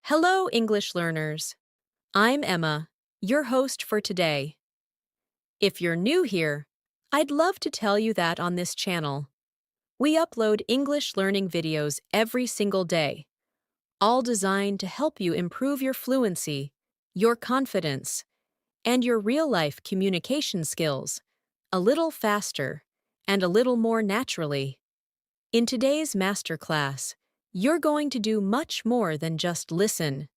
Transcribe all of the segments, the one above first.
Hello, English learners. I'm Emma, your host for today. If you're new here, I'd love to tell you that on this channel, we upload English learning videos every single day, all designed to help you improve your fluency, your confidence, and your real-life communication skills a little faster and a little more naturally. In today's masterclass, you're going to do much more than just listen.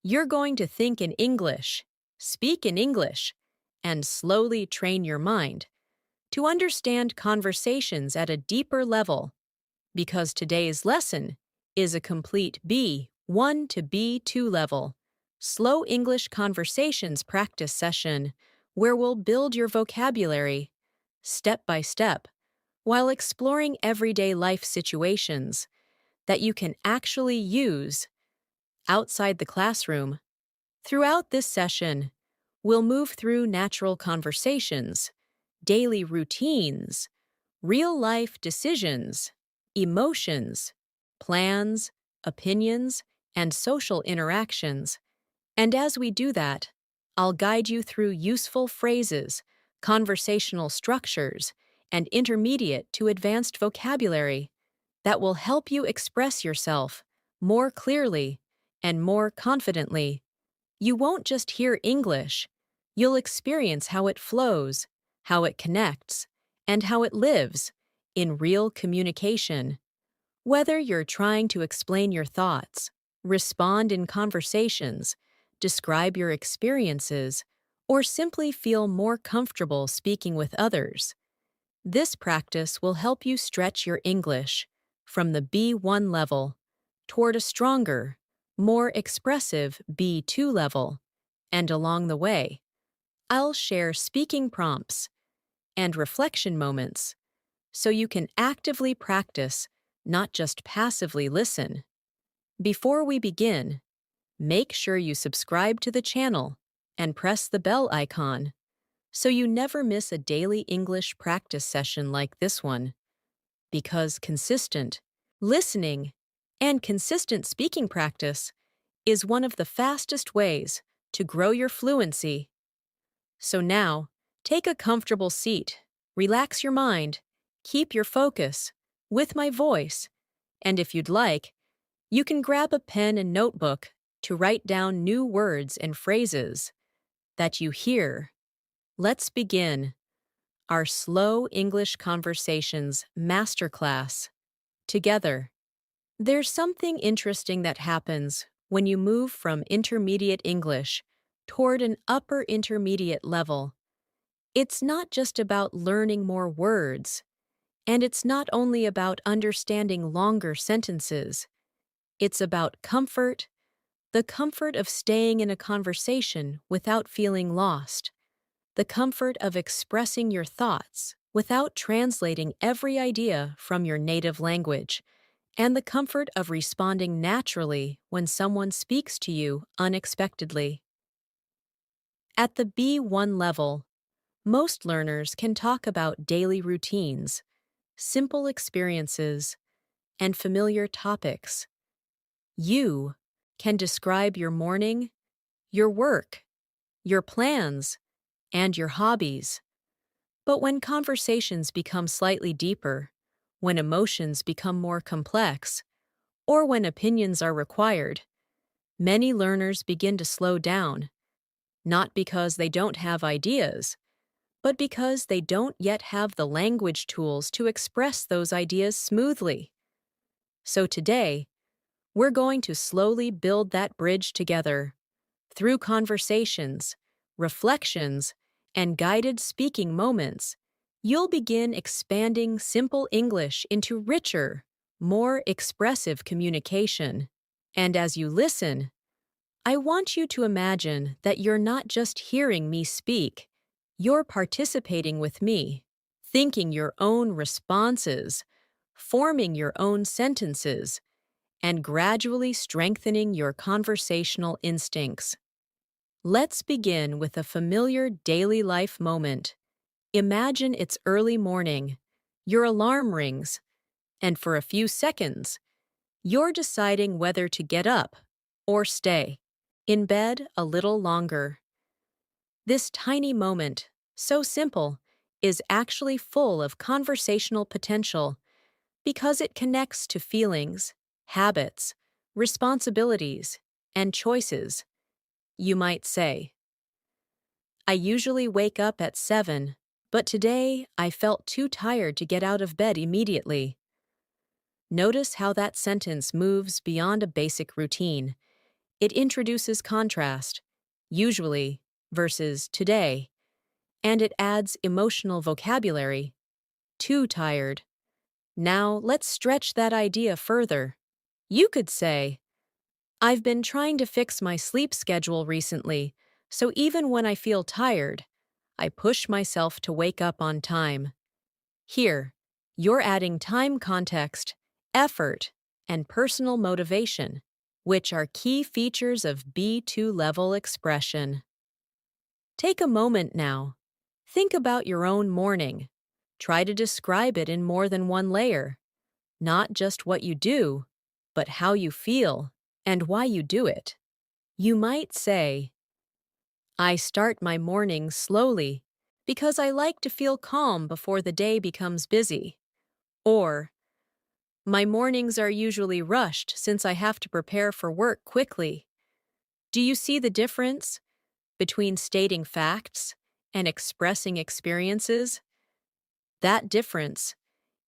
You're going to think in English, speak in English, and slowly train your mind to understand conversations at a deeper level, because today's lesson is a complete B1 to B2 level, slow English conversations practice session where we'll build your vocabulary step by step while exploring everyday life situations that you can actually use outside the classroom. Throughout this session, we'll move through natural conversations, daily routines, real-life decisions, emotions, plans, opinions, and social interactions. And as we do that, I'll guide you through useful phrases, conversational structures, and intermediate to advanced vocabulary that will help you express yourself more clearly and more confidently. You won't just hear English, you'll experience how it flows, how it connects, and how it lives in real communication. Whether you're trying to explain your thoughts, respond in conversations, describe your experiences, or simply feel more comfortable speaking with others, this practice will help you stretch your English from the B1 level toward a stronger, more expressive B2 level. And along the way, I'll share speaking prompts and reflection moments so you can actively practice, not just passively listen. Before we begin, make sure you subscribe to the channel and press the bell icon so you never miss a daily English practice session like this one. Because consistent listening and consistent speaking practice is one of the fastest ways to grow your fluency. So now, take a comfortable seat, relax your mind, keep your focus with my voice, and if you'd like, you can grab a pen and notebook to write down new words and phrases that you hear. Let's begin our Slow English Conversations Masterclass together. There's something interesting that happens when you move from intermediate English toward an upper intermediate level. It's not just about learning more words, and it's not only about understanding longer sentences. It's about comfort, the comfort of staying in a conversation without feeling lost, the comfort of expressing your thoughts without translating every idea from your native language, and the comfort of responding naturally when someone speaks to you unexpectedly. At the B1 level, most learners can talk about daily routines, simple experiences, and familiar topics. You can describe your morning, your work, your plans, and your hobbies. But when conversations become slightly deeper, when emotions become more complex, or when opinions are required, many learners begin to slow down, not because they don't have ideas, but because they don't yet have the language tools to express those ideas smoothly. So today, we're going to slowly build that bridge together through conversations, reflections, and guided speaking moments. You'll begin expanding simple English into richer, more expressive communication. And as you listen, I want you to imagine that you're not just hearing me speak, you're participating with me, thinking your own responses, forming your own sentences, and gradually strengthening your conversational instincts. Let's begin with a familiar daily life moment. Imagine it's early morning, your alarm rings, and for a few seconds, you're deciding whether to get up, or stay in bed a little longer. This tiny moment, so simple, is actually full of conversational potential because it connects to feelings, habits, responsibilities, and choices. You might say, I usually wake up at 7, but today I felt too tired to get out of bed immediately. Notice how that sentence moves beyond a basic routine. It introduces contrast, usually versus today, and it adds emotional vocabulary. Too tired. Now let's stretch that idea further. You could say, I've been trying to fix my sleep schedule recently, so even when I feel tired, I push myself to wake up on time. Here, you're adding time context, effort, and personal motivation, which are key features of B2 level expression. Take a moment now. Think about your own morning. Try to describe it in more than one layer. Not just what you do, but how you feel and why you do it. You might say, I start my mornings slowly because I like to feel calm before the day becomes busy. Or, my mornings are usually rushed since I have to prepare for work quickly. Do you see the difference between stating facts and expressing experiences? That difference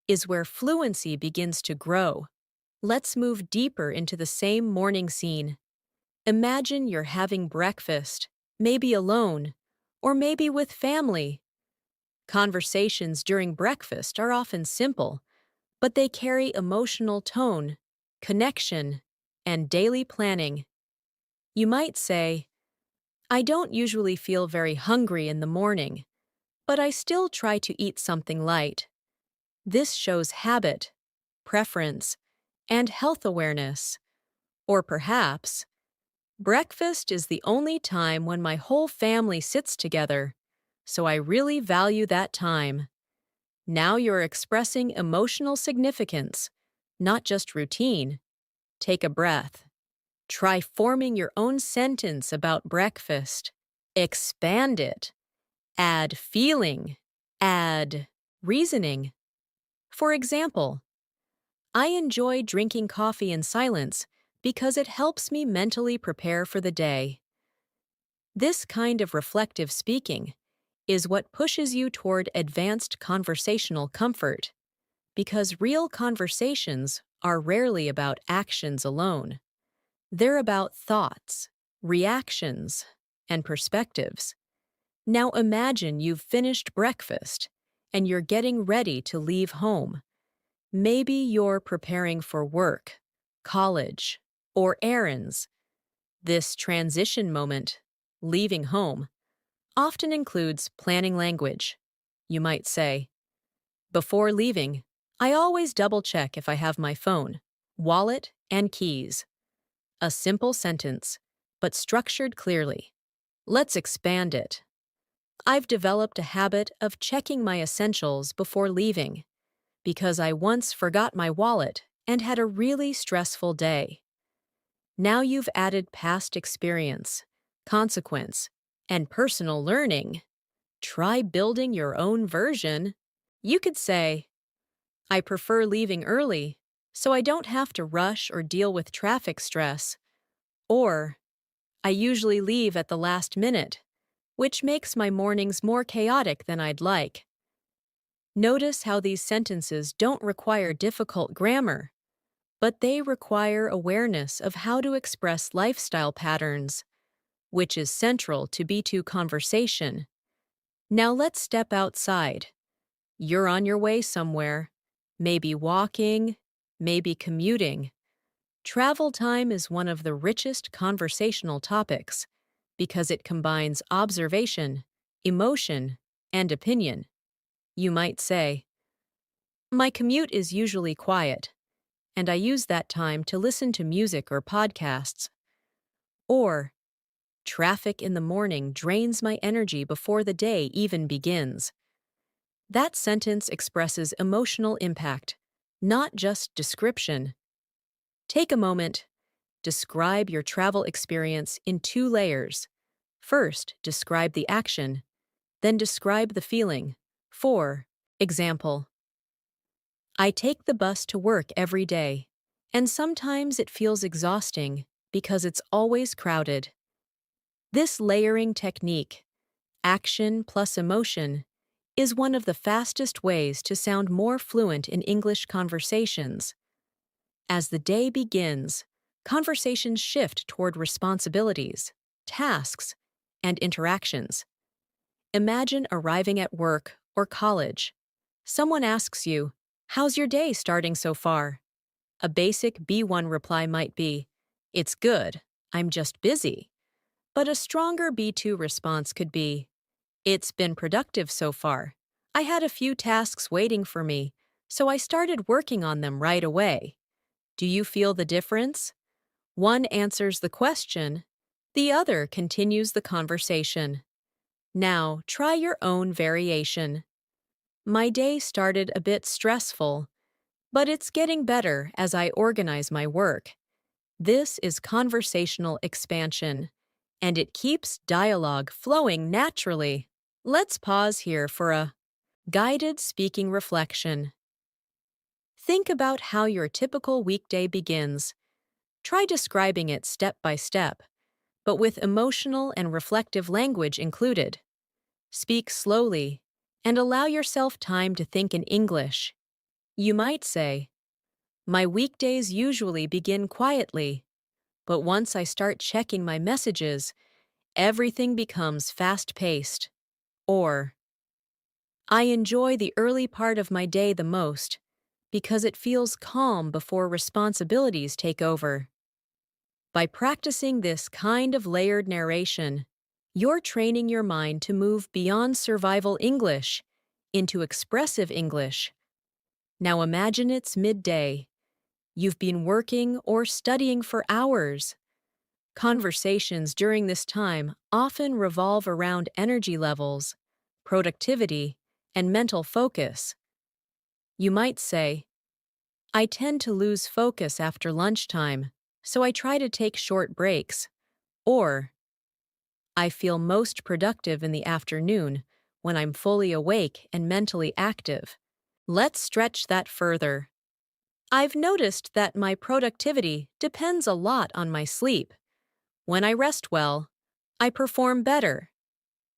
is where fluency begins to grow. Let's move deeper into the same morning scene. Imagine you're having breakfast, maybe alone, or maybe with family. Conversations during breakfast are often simple, but they carry emotional tone, connection, and daily planning. You might say, I don't usually feel very hungry in the morning, but I still try to eat something light. This shows habit, preference, and health awareness. Or perhaps, breakfast is the only time when my whole family sits together, so I really value that time. Now you're expressing emotional significance, not just routine. Take a breath. Try forming your own sentence about breakfast. Expand it. Add feeling. Add reasoning. For example, I enjoy drinking coffee in silence because it helps me mentally prepare for the day. This kind of reflective speaking is what pushes you toward advanced conversational comfort, because real conversations are rarely about actions alone. They're about thoughts, reactions, and perspectives. Now imagine you've finished breakfast and you're getting ready to leave home. Maybe you're preparing for work, college, or errands. This transition moment, leaving home, often includes planning language. You might say, before leaving, I always double-check if I have my phone, wallet, and keys. A simple sentence, but structured clearly. Let's expand it. I've developed a habit of checking my essentials before leaving because I once forgot my wallet and had a really stressful day. Now you've added past experience, consequence, and personal learning. Try building your own version. You could say, I prefer leaving early so I don't have to rush or deal with traffic stress. Or, I usually leave at the last minute, which makes my mornings more chaotic than I'd like. Notice how these sentences don't require difficult grammar, but they require awareness of how to express lifestyle patterns, which is central to B2 conversation. Now let's step outside. You're on your way somewhere, maybe walking, maybe commuting. Travel time is one of the richest conversational topics because it combines observation, emotion, and opinion. You might say, my commute is usually quiet, and I use that time to listen to music or podcasts. Or, traffic in the morning drains my energy before the day even begins. That sentence expresses emotional impact, not just description. Take a moment. Describe your travel experience in 2 layers. First, describe the action, then describe the feeling. For example, I take the bus to work every day, and sometimes it feels exhausting because it's always crowded. This layering technique, action plus emotion, is one of the fastest ways to sound more fluent in English conversations. As the day begins, conversations shift toward responsibilities, tasks, and interactions. Imagine arriving at work or college. Someone asks you, "How's your day starting so far?" A basic B1 reply might be, "It's good, I'm just busy." But a stronger B2 response could be, "It's been productive so far. I had a few tasks waiting for me, so I started working on them right away." Do you feel the difference? One answers the question, the other continues the conversation. Now, try your own variation. My day started a bit stressful, but it's getting better as I organize my work. This is conversational expansion, and it keeps dialogue flowing naturally. Let's pause here for a guided speaking reflection. Think about how your typical weekday begins. Try describing it step by step, but with emotional and reflective language included. Speak slowly and allow yourself time to think in English. You might say, "My weekdays usually begin quietly, but once I start checking my messages, everything becomes fast-paced." Or, "I enjoy the early part of my day the most because it feels calm before responsibilities take over." By practicing this kind of layered narration, you're training your mind to move beyond survival English into expressive English. Now imagine it's midday. You've been working or studying for hours. Conversations during this time often revolve around energy levels, productivity, and mental focus. You might say, "I tend to lose focus after lunchtime, so I try to take short breaks." Or, "I feel most productive in the afternoon when I'm fully awake and mentally active." Let's stretch that further. "I've noticed that my productivity depends a lot on my sleep. When I rest well, I perform better."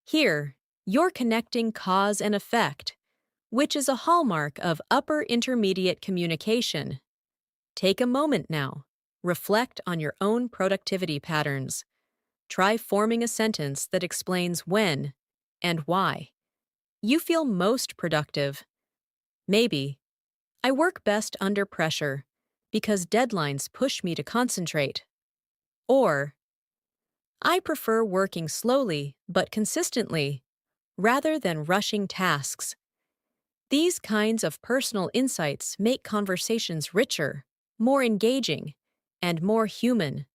Here, you're connecting cause and effect, which is a hallmark of upper intermediate communication. Take a moment now. Reflect on your own productivity patterns. Try forming a sentence that explains when and why you feel most productive. Maybe, "I work best under pressure because deadlines push me to concentrate." Or, "I prefer working slowly but consistently rather than rushing tasks." These kinds of personal insights make conversations richer, more engaging, and more human.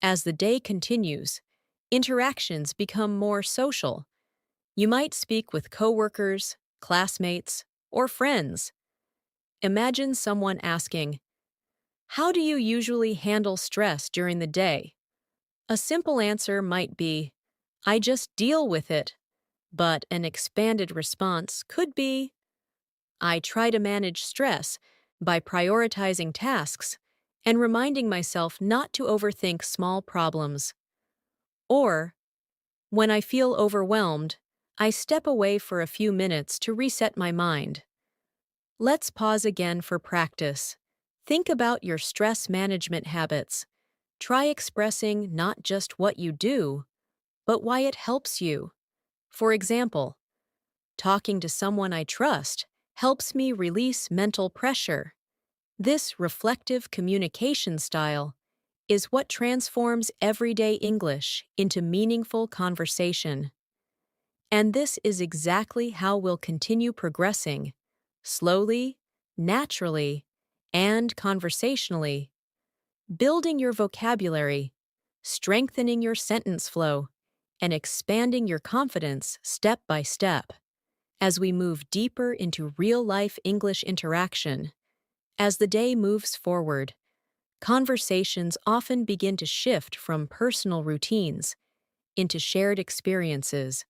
As the day continues, interactions become more social. You might speak with coworkers, classmates, or friends. Imagine someone asking, "How do you usually handle stress during the day?" A simple answer might be, "I just deal with it." But an expanded response could be, "I try to manage stress by prioritizing tasks and reminding myself not to overthink small problems." Or, "When I feel overwhelmed, I step away for a few minutes to reset my mind." Let's pause again for practice. Think about your stress management habits. Try expressing not just what you do, but why it helps you. For example, "Talking to someone I trust helps me release mental pressure." This reflective communication style is what transforms everyday English into meaningful conversation. And this is exactly how we'll continue progressing, slowly, naturally, and conversationally, building your vocabulary, strengthening your sentence flow, and expanding your confidence step by step as we move deeper into real-life English interaction. As the day moves forward, conversations often begin to shift from personal routines into shared experiences,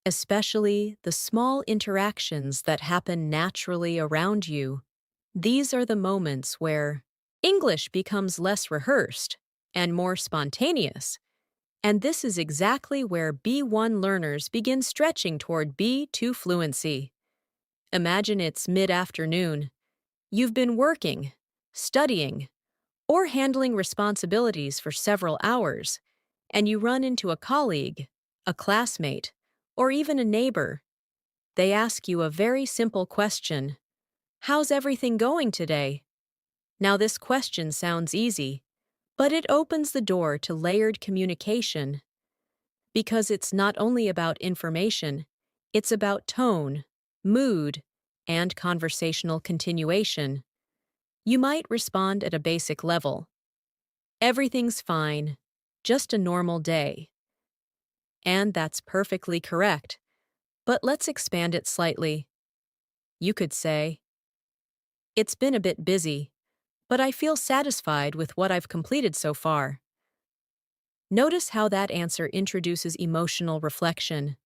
especially the small interactions that happen naturally around you. These are the moments where English becomes less rehearsed and more spontaneous, and this is exactly where B1 learners begin stretching toward B2 fluency. Imagine it's mid-afternoon. You've been working, studying, or handling responsibilities for several hours, and you run into a colleague, a classmate, or even a neighbor. They ask you a very simple question: "How's everything going today?" Now, this question sounds easy, but it opens the door to layered communication because it's not only about information, it's about tone, mood, and conversational continuation. You might respond at a basic level: "Everything's fine, just a normal day." And that's perfectly correct. But let's expand it slightly. You could say, "It's been a bit busy, but I feel satisfied with what I've completed so far." Notice how that answer introduces emotional reflection,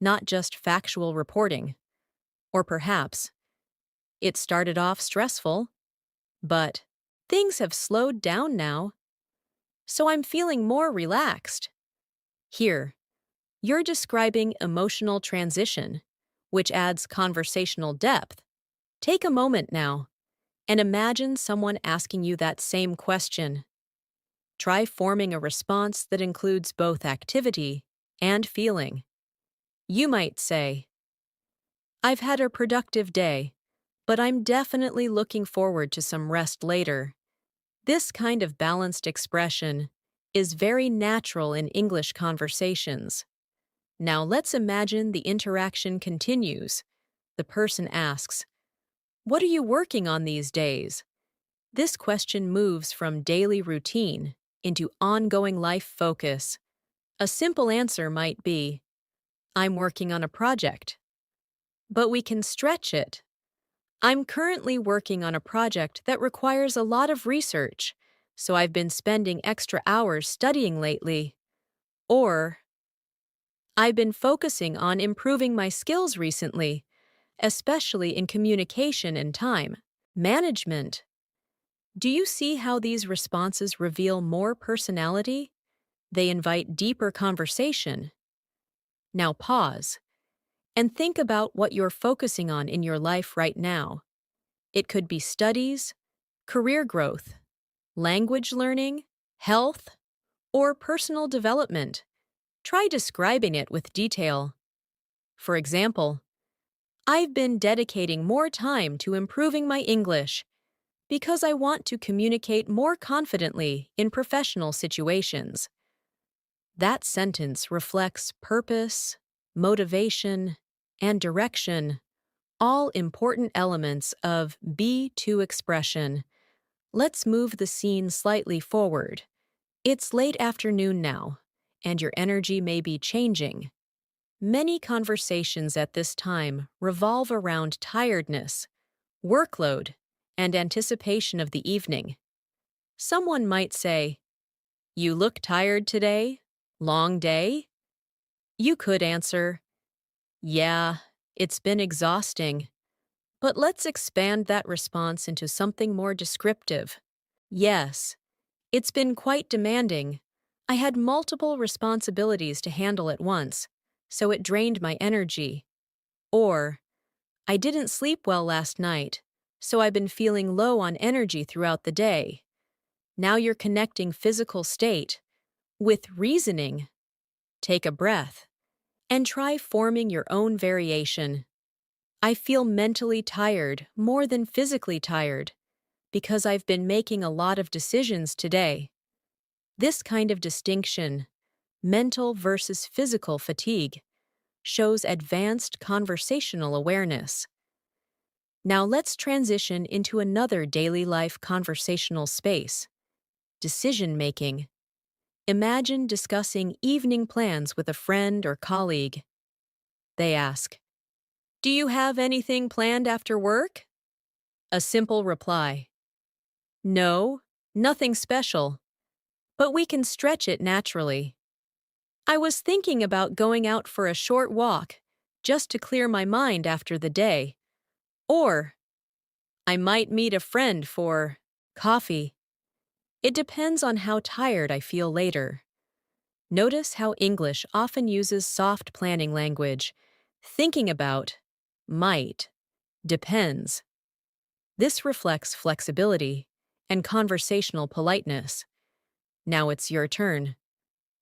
not just factual reporting. Or perhaps, "It started off stressful, but things have slowed down now, so I'm feeling more relaxed." Here, you're describing emotional transition, which adds conversational depth. Take a moment now and imagine someone asking you that same question. Try forming a response that includes both activity and feeling. You might say, "I've had a productive day, but I'm definitely looking forward to some rest later." This kind of balanced expression is very natural in English conversations. Now let's imagine the interaction continues. The person asks, "What are you working on these days?" This question moves from daily routine into ongoing life focus. A simple answer might be, "I'm working on a project." But we can stretch it. "I'm currently working on a project that requires a lot of research, so I've been spending extra hours studying lately." Or, "I've been focusing on improving my skills recently, especially in communication and time management." Do you see how these responses reveal more personality? They invite deeper conversation. Now pause and think about what you're focusing on in your life right now. It could be studies, career growth, language learning, health, or personal development. Try describing it with detail. For example, "I've been dedicating more time to improving my English because I want to communicate more confidently in professional situations." That sentence reflects purpose, motivation, and direction, all important elements of B2 expression. Let's move the scene slightly forward. It's late afternoon now, and your energy may be changing. Many conversations at this time revolve around tiredness, workload, and anticipation of the evening. Someone might say, "You look tired today? Long day?" You could answer, "Yeah, it's been exhausting." But let's expand that response into something more descriptive. "Yes, it's been quite demanding. I had multiple responsibilities to handle at once, so it drained my energy." Or, "I didn't sleep well last night, so I've been feeling low on energy throughout the day." Now you're connecting physical state with reasoning. Take a breath and try forming your own variation. "I feel mentally tired more than physically tired because I've been making a lot of decisions today." This kind of distinction, mental versus physical fatigue, shows advanced conversational awareness. Now let's transition into another daily life conversational space: decision making. Imagine discussing evening plans with a friend or colleague. They ask, "Do you have anything planned after work?" A simple reply: "No, Nothing special, but we can stretch it naturally. I was thinking about going out for a short walk, just to clear my mind after the day. Or, I might meet a friend for coffee. It depends on how tired I feel later. Notice how English often uses soft planning language, thinking about, might, depends. This reflects flexibility and conversational politeness. Now it's your turn.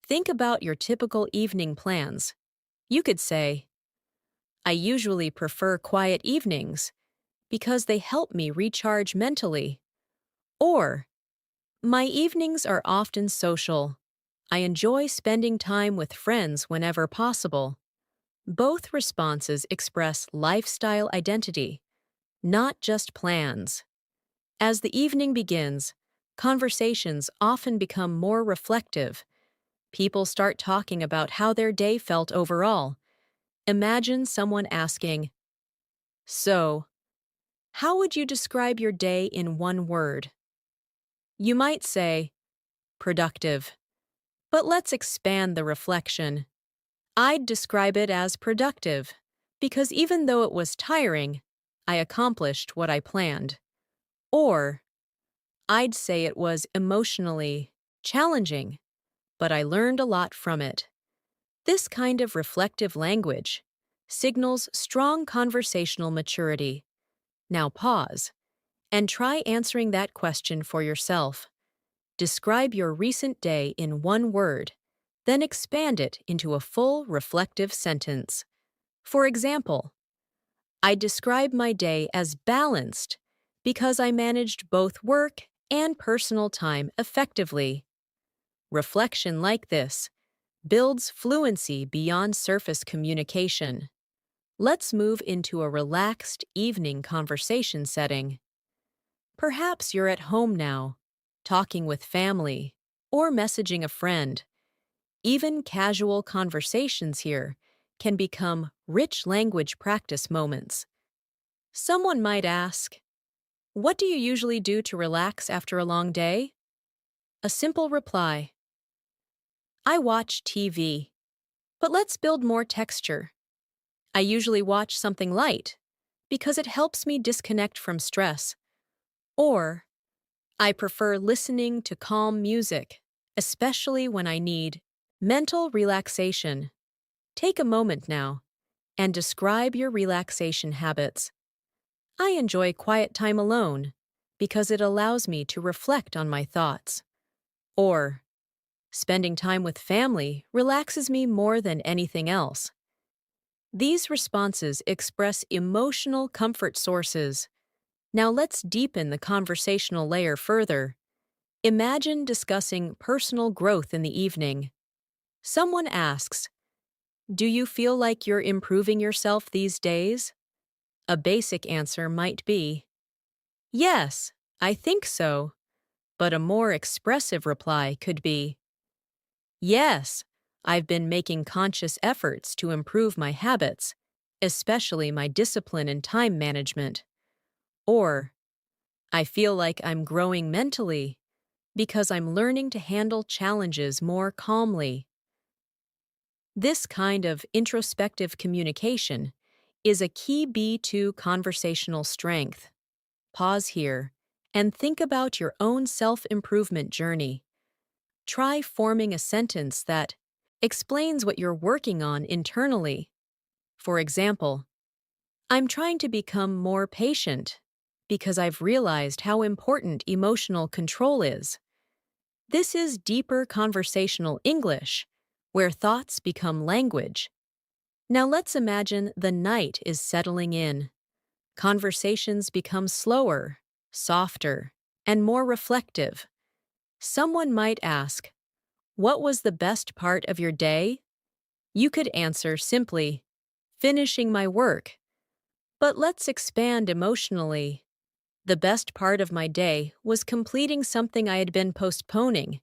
Think about your typical evening plans. You could say, I usually prefer quiet evenings because they help me recharge mentally. Or, my evenings are often social. I enjoy spending time with friends whenever possible. Both responses express lifestyle identity, not just plans. As the evening begins, conversations often become more reflective. People start talking about how their day felt overall. Imagine someone asking, So, how would you describe your day in one word? You might say, productive. But let's expand the reflection. I'd describe it as productive, because even though it was tiring, I accomplished what I planned. Or, I'd say it was emotionally challenging, but I learned a lot from it. This kind of reflective language signals strong conversational maturity. Now pause and try answering that question for yourself. Describe your recent day in one word, then expand it into a full reflective sentence. For example, I describe my day as balanced because I managed both work and personal time effectively. Reflection like this builds fluency beyond surface communication. Let's move into a relaxed evening conversation setting. Perhaps you're at home now, talking with family, or messaging a friend. Even casual conversations here can become rich language practice moments. Someone might ask, What do you usually do to relax after a long day? A simple reply, I watch TV, but let's build more texture. I usually watch something light because it helps me disconnect from stress. Or, I prefer listening to calm music, especially when I need mental relaxation. Take a moment now and describe your relaxation habits. I enjoy quiet time alone because it allows me to reflect on my thoughts. Or, spending time with family relaxes me more than anything else. These responses express emotional comfort sources. Now let's deepen the conversational layer further. Imagine discussing personal growth in the evening. Someone asks, Do you feel like you're improving yourself these days? A basic answer might be, Yes, I think so. But a more expressive reply could be, Yes, I've been making conscious efforts to improve my habits, especially my discipline and time management. Or, I feel like I'm growing mentally because I'm learning to handle challenges more calmly. This kind of introspective communication is a key to conversational strength. Pause here and think about your own self-improvement journey. Try forming a sentence that explains what you're working on internally. For example, I'm trying to become more patient because I've realized how important emotional control is. This is deeper conversational English, where thoughts become language. Now let's imagine the night is settling in. Conversations become slower, softer, and more reflective. Someone might ask, What was the best part of your day? You could answer simply, Finishing my work. But let's expand emotionally. The best part of my day was completing something I had been postponing.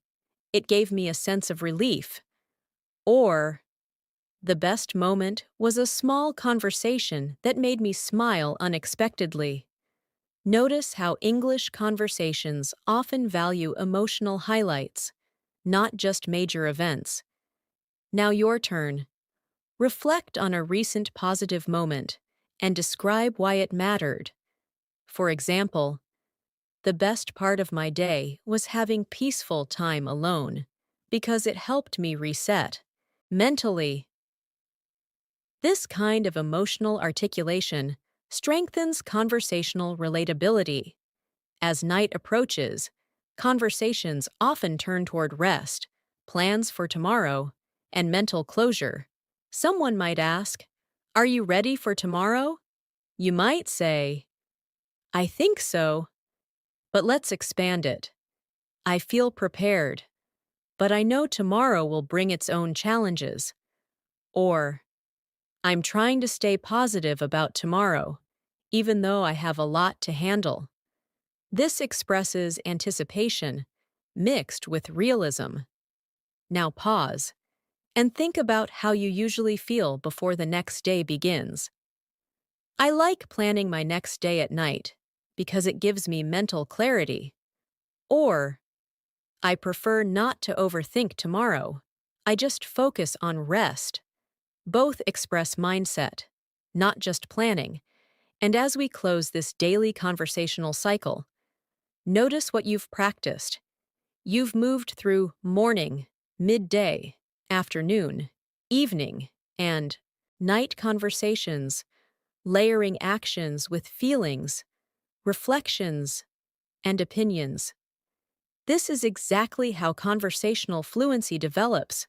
It gave me a sense of relief. Or, the best moment was a small conversation that made me smile unexpectedly. Notice how English conversations often value emotional highlights, not just major events. Now your turn. Reflect on a recent positive moment and describe why it mattered. For example, the best part of my day was having peaceful time alone because it helped me reset mentally. This kind of emotional articulation strengthens conversational relatability. As night approaches, conversations often turn toward rest, plans for tomorrow, and mental closure. Someone might ask, "Are you ready for tomorrow?" You might say, "I think so, but let's expand it. I feel prepared, but I know tomorrow will bring its own challenges." Or, "I'm trying to stay positive about tomorrow, even though I have a lot to handle." This expresses anticipation, mixed with realism. Now pause and think about how you usually feel before the next day begins. I like planning my next day at night because it gives me mental clarity. Or, I prefer not to overthink tomorrow. I just focus on rest. Both express mindset, not just planning. And as we close this daily conversational cycle, notice what you've practiced. You've moved through morning, midday, afternoon, evening, and night conversations, layering actions with feelings, reflections, and opinions. This is exactly how conversational fluency develops,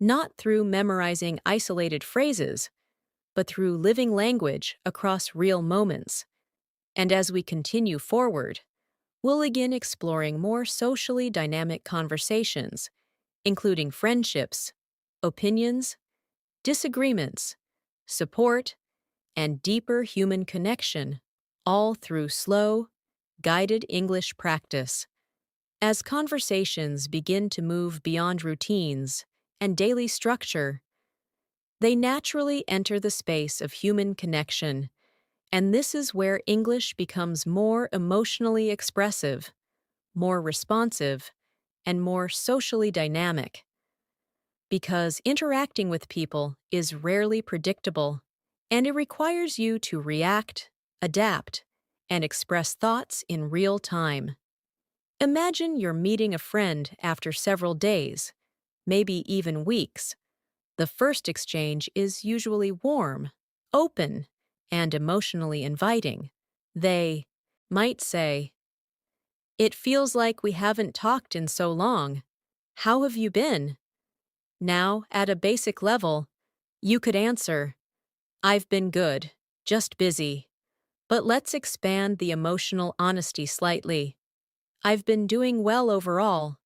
not through memorizing isolated phrases, but through living language across real moments. And as we continue forward, we'll begin exploring more socially dynamic conversations, including friendships, opinions, disagreements, support, and deeper human connection, all through slow, guided English practice. As conversations begin to move beyond routines and daily structure, they naturally enter the space of human connection, and this is where English becomes more emotionally expressive, more responsive, and more socially dynamic. Because interacting with people is rarely predictable, and it requires you to react, adapt, and express thoughts in real time. Imagine you're meeting a friend after several days, maybe even weeks. The first exchange is usually warm, open, and emotionally inviting. They might say, "It feels like we haven't talked in so long. How have you been?" Now, at a basic level, you could answer, "I've been good, just busy." But let's expand the emotional honesty slightly. "I've been doing well overall,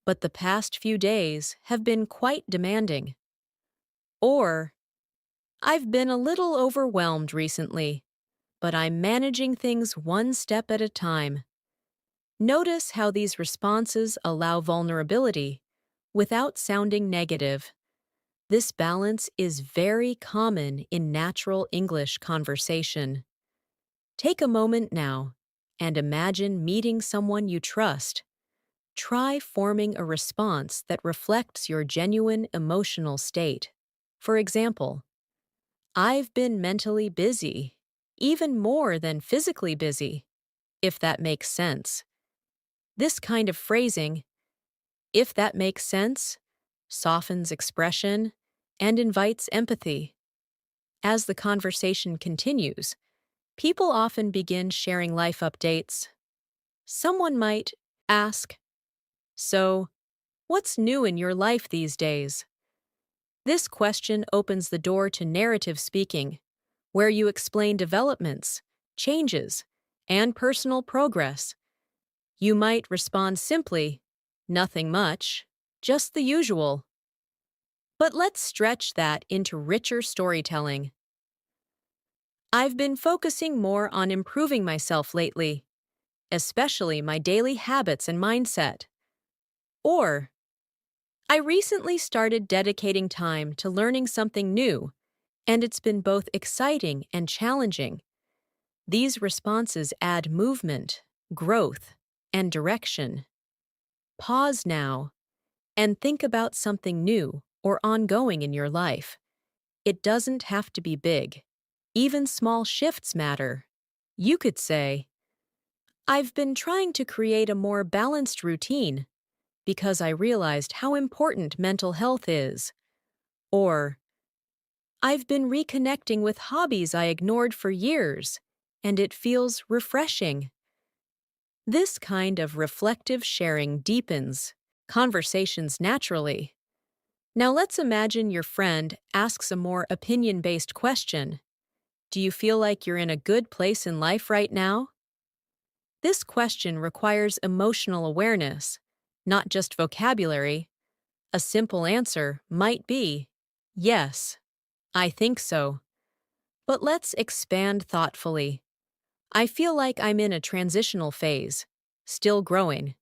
but the past few days have been quite demanding." Or, "I've been a little overwhelmed recently, but I'm managing things one step at a time." Notice how these responses allow vulnerability without sounding negative. This balance is very common in natural English conversation. Take a moment now and imagine meeting someone you trust. Try forming a response that reflects your genuine emotional state. For example, "I've been mentally busy, even more than physically busy," if that makes sense. This kind of phrasing, "if that makes sense," softens expression and invites empathy. As the conversation continues, people often begin sharing life updates. Someone might ask, "So, what's new in your life these days?" This question opens the door to narrative speaking, where you explain developments, changes, and personal progress. You might respond simply, "Nothing much, just the usual." But let's stretch that into richer storytelling. "I've been focusing more on improving myself lately, especially my daily habits and mindset." Or, "I recently started dedicating time to learning something new, and it's been both exciting and challenging." These responses add movement, growth, and direction. Pause now and think about something new or ongoing in your life. It doesn't have to be big. Even small shifts matter. You could say, I've been trying to create a more balanced routine because I realized how important mental health is. Or, I've been reconnecting with hobbies I ignored for years, and it feels refreshing. This kind of reflective sharing deepens conversations naturally. Now let's imagine your friend asks a more opinion-based question. Do you feel like you're in a good place in life right now? This question requires emotional awareness, not just vocabulary. A simple answer might be, yes, I think so. But let's expand thoughtfully. I feel like I'm in a transitional phase, still growing,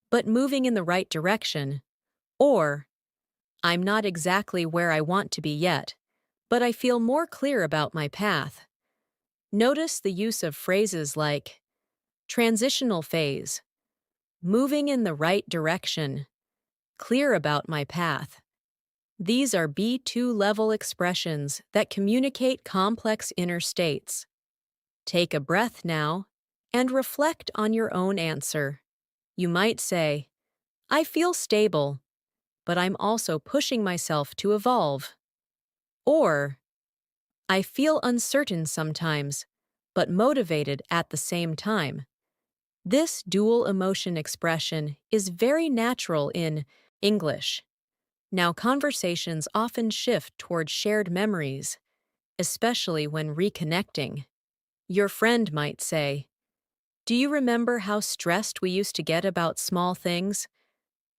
but moving in the right direction. Or, I'm not exactly where I want to be yet, but I feel more clear about my path. Notice the use of phrases like transitional phase, moving in the right direction, clear about my path. These are B2 level expressions that communicate complex inner states. Take a breath now and reflect on your own answer. You might say, I feel stable, but I'm also pushing myself to evolve. Or, I feel uncertain sometimes, but motivated at the same time. This dual emotion expression is very natural in English. Now, conversations often shift toward shared memories, especially when reconnecting. Your friend might say, do you remember how stressed we used to get about small things?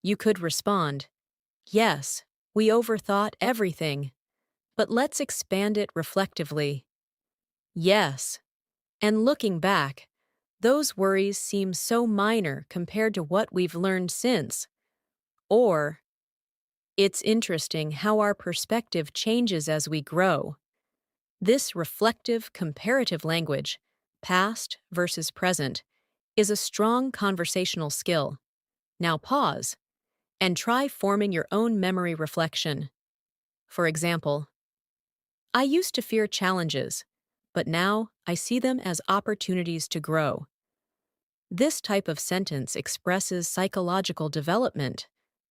You could respond, yes, we overthought everything. But let's expand it reflectively. Yes, and looking back, those worries seem so minor compared to what we've learned since. Or, it's interesting how our perspective changes as we grow. This reflective, comparative language, past versus present, is a strong conversational skill. Now pause and try forming your own memory reflection. For example, I used to fear challenges, but now I see them as opportunities to grow. This type of sentence expresses psychological development,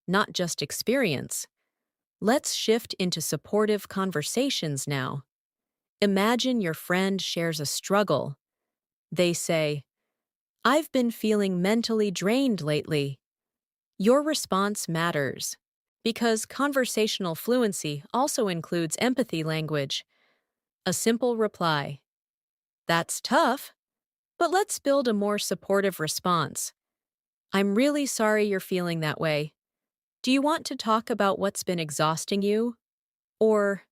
not just experience. Let's shift into supportive conversations now. Imagine your friend shares a struggle. They say, I've been feeling mentally drained lately. Your response matters, because conversational fluency also includes empathy language. A simple reply, that's tough, but let's build a more supportive response. I'm really sorry you're feeling that way. Do you want to talk about what's been exhausting you? Or,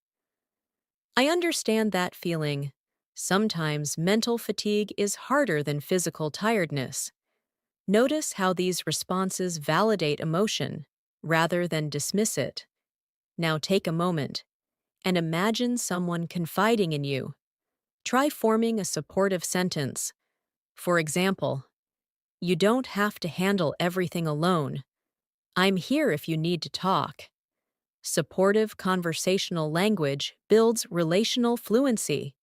I understand that feeling. Sometimes mental fatigue is harder than physical tiredness. Notice how these responses validate emotion rather than dismiss it. Now take a moment and imagine someone confiding in you. Try forming a supportive sentence. For example, you don't have to handle everything alone. I'm here if you need to talk. Supportive conversational language builds relational fluency,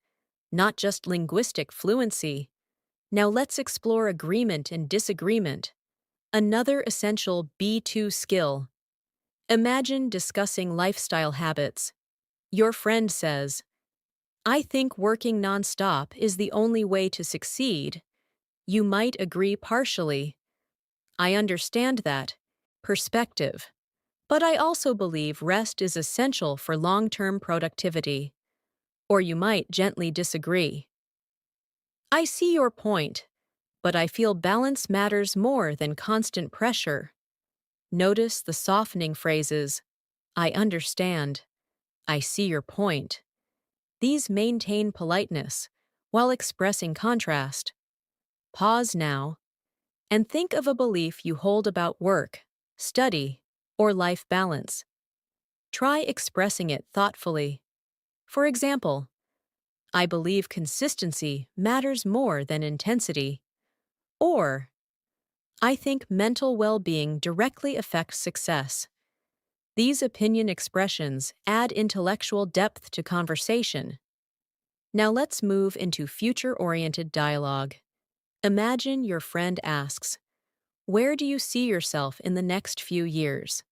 not just linguistic fluency. Now let's explore agreement and disagreement, another essential B2 skill. Imagine discussing lifestyle habits. Your friend says, I think working nonstop is the only way to succeed. You might agree partially. I understand that. Perspective. But I also believe rest is essential for long-term productivity. Or you might gently disagree. I see your point, but I feel balance matters more than constant pressure. Notice the softening phrases, I understand, I see your point. These maintain politeness while expressing contrast. Pause now and think of a belief you hold about work, study, or life balance. Try expressing it thoughtfully. For example, I believe consistency matters more than intensity. Or, I think mental well-being directly affects success. These opinion expressions add intellectual depth to conversation. Now let's move into future-oriented dialogue. Imagine your friend asks, "Where do you see yourself in the next few years?"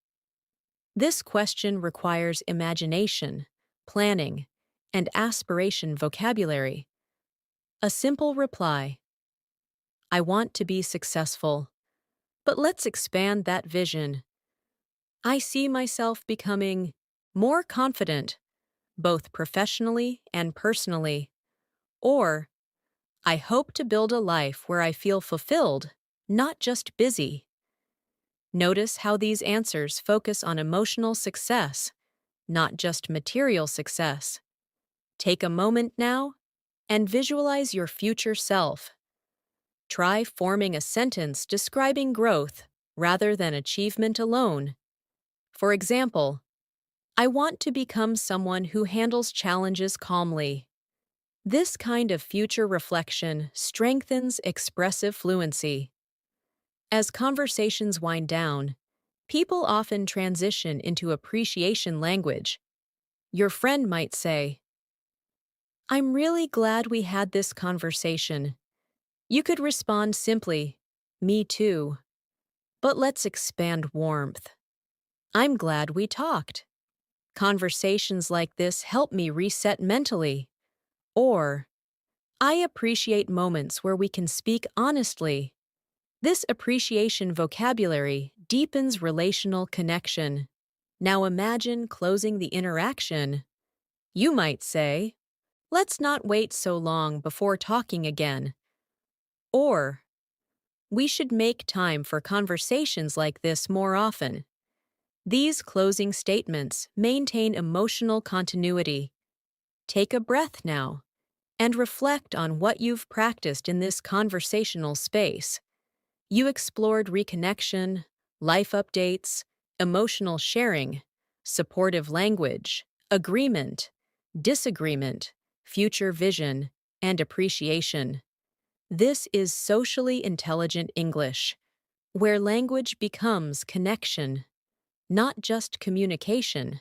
This question requires imagination, planning, and aspiration vocabulary. A simple reply, "I want to be successful." But let's expand that vision. I see myself becoming more confident, both professionally and personally. Or, I hope to build a life where I feel fulfilled, not just busy. Notice how these answers focus on emotional success, not just material success. Take a moment now and visualize your future self. Try forming a sentence describing growth rather than achievement alone. For example, I want to become someone who handles challenges calmly. This kind of future reflection strengthens expressive fluency. As conversations wind down, people often transition into appreciation language. Your friend might say, "I'm really glad we had this conversation." You could respond simply, "Me too." But let's expand warmth. "I'm glad we talked. Conversations like this help me reset mentally." Or, "I appreciate moments where we can speak honestly." This appreciation vocabulary deepens relational connection. Now imagine closing the interaction. You might say, "Let's not wait so long before talking again." Or, "We should make time for conversations like this more often." These closing statements maintain emotional continuity. Take a breath now and reflect on what you've practiced in this conversational space. You explored reconnection, life updates, emotional sharing, supportive language, agreement, disagreement, future vision, and appreciation. This is socially intelligent English, where language becomes connection, not just communication.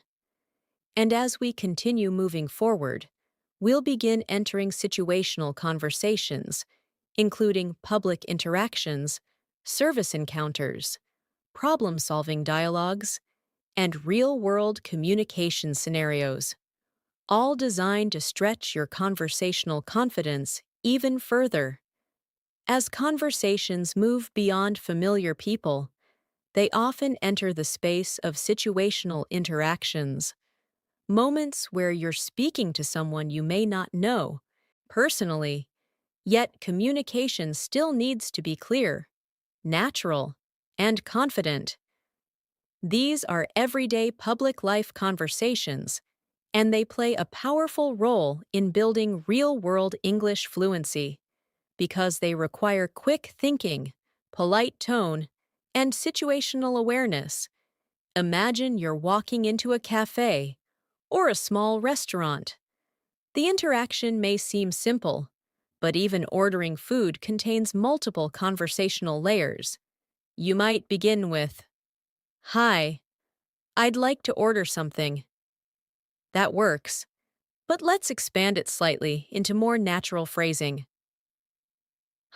And as we continue moving forward, we'll begin entering situational conversations, including public interactions, service encounters, problem-solving dialogues, and real-world communication scenarios, all designed to stretch your conversational confidence even further. As conversations move beyond familiar people, they often enter the space of situational interactions, moments where you're speaking to someone you may not know personally, yet communication still needs to be clear, natural, and confident. These are everyday public life conversations, and they play a powerful role in building real-world English fluency because they require quick thinking, polite tone, and situational awareness. Imagine you're walking into a cafe or a small restaurant. The interaction may seem simple, but even ordering food contains multiple conversational layers. You might begin with, "Hi, I'd like to order something." That works, but let's expand it slightly into more natural phrasing.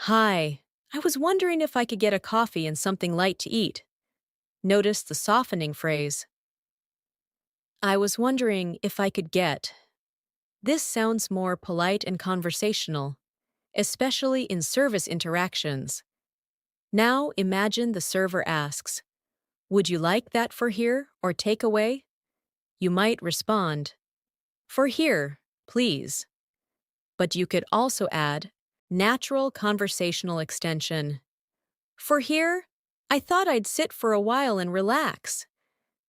"Hi, I was wondering if I could get a coffee and something light to eat." Notice the softening phrase. "I was wondering if I could get." This sounds more polite and conversational, especially in service interactions. Now imagine the server asks, "Would you like that for here or takeaway?" You might respond, "For here, please." But you could also add natural conversational extension. "For here, I thought I'd sit for a while and relax."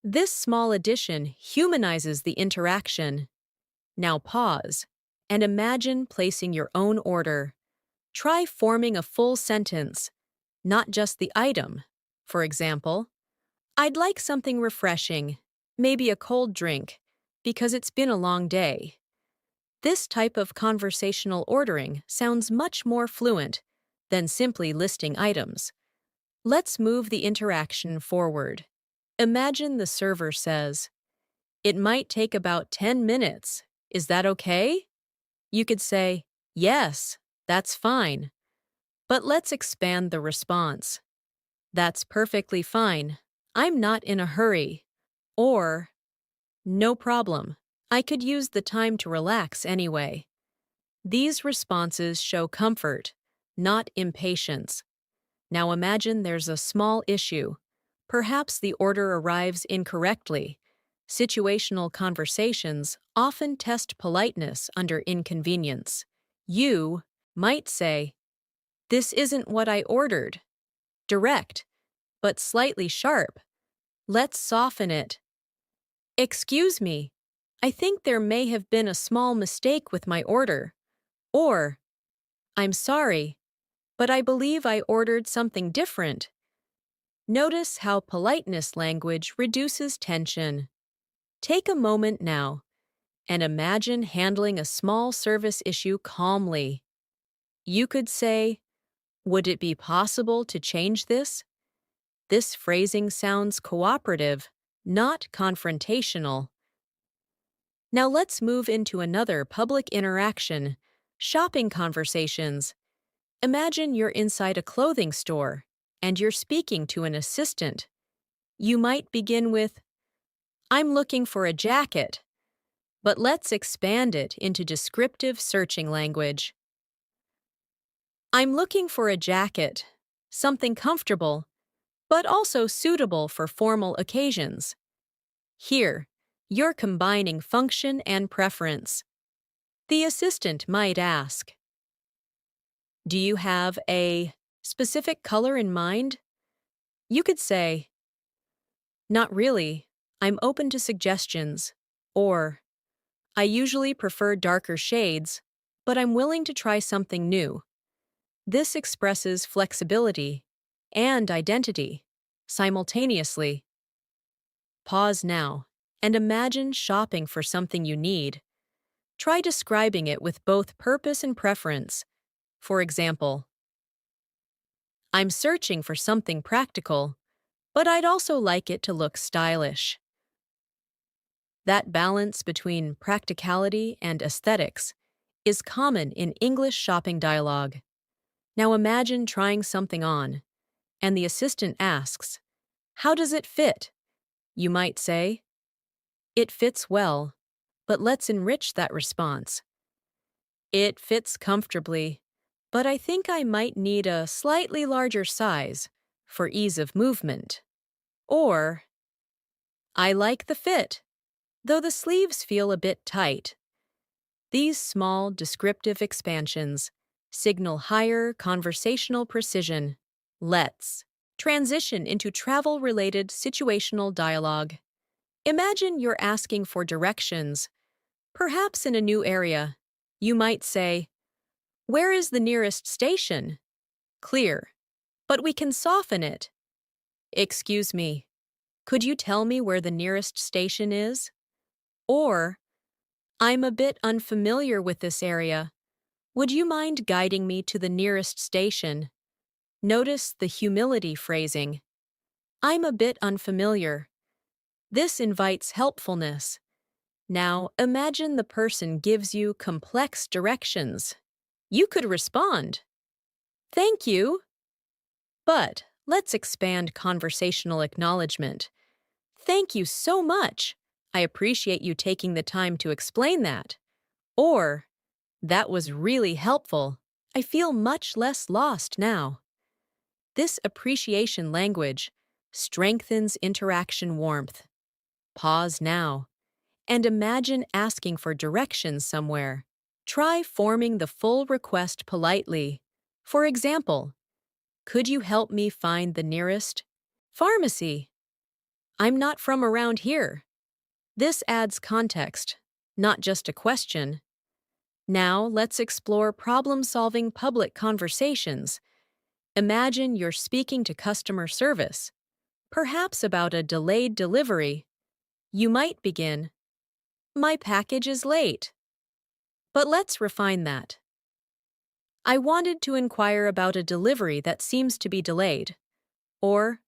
This small addition humanizes the interaction. Now pause and imagine placing your own order. Try forming a full sentence, not just the item. For example, "I'd like something refreshing, maybe a cold drink, because it's been a long day." This type of conversational ordering sounds much more fluent than simply listing items. Let's move the interaction forward. Imagine the server says, "It might take about 10 minutes. Is that okay?" You could say, "Yes, that's fine." But let's expand the response. "That's perfectly fine. I'm not in a hurry." Or, "No problem. I could use the time to relax anyway." These responses show comfort, not impatience. Now imagine there's a small issue. Perhaps the order arrives incorrectly. Situational conversations often test politeness under inconvenience. You might say, "This isn't what I ordered." Direct, but slightly sharp. Let's soften it. "Excuse me, I think there may have been a small mistake with my order." Or, "I'm sorry, but I believe I ordered something different." Notice how politeness language reduces tension. Take a moment now and imagine handling a small service issue calmly. You could say, "Would it be possible to change this?" This phrasing sounds cooperative, not confrontational. Now let's move into another public interaction, shopping conversations. Imagine you're inside a clothing store and you're speaking to an assistant. You might begin with, "I'm looking for a jacket," but let's expand it into descriptive searching language. "I'm looking for a jacket, something comfortable, but also suitable for formal occasions." Here, you're combining function and preference. The assistant might ask, "Do you have a specific color in mind?" You could say, "Not really. I'm open to suggestions." Or, "I usually prefer darker shades, but I'm willing to try something new." This expresses flexibility and identity simultaneously. Pause now and imagine shopping for something you need. Try describing it with both purpose and preference. For example, "I'm searching for something practical, but I'd also like it to look stylish." That balance between practicality and aesthetics is common in English shopping dialogue. Now imagine trying something on, and the assistant asks, "How does it fit?" You might say, "It fits well," but let's enrich that response. "It fits comfortably, but I think I might need a slightly larger size for ease of movement." Or, "I like the fit, though the sleeves feel a bit tight." These small, descriptive expansions signal higher conversational precision. Let's transition into travel-related situational dialogue. Imagine you're asking for directions, perhaps in a new area. You might say, "Where is the nearest station?" Clear, but we can soften it. "Excuse me, could you tell me where the nearest station is?" Or, "I'm a bit unfamiliar with this area. Would you mind guiding me to the nearest station?" Notice the humility phrasing. "I'm a bit unfamiliar." This invites helpfulness. Now imagine the person gives you complex directions. You could respond, "Thank you." But let's expand conversational acknowledgement. "Thank you so much. I appreciate you taking the time to explain that." Or, "That was really helpful. I feel much less lost now." This appreciation language strengthens interaction warmth. Pause now and imagine asking for directions somewhere. Try forming the full request politely. For example, "Could you help me find the nearest pharmacy? I'm not from around here." This adds context, not just a question. Now let's explore problem-solving public conversations. Imagine you're speaking to customer service, perhaps about a delayed delivery. You might begin, "My package is late." But let's refine that. I wanted to inquire about a delivery that seems to be delayed. Or,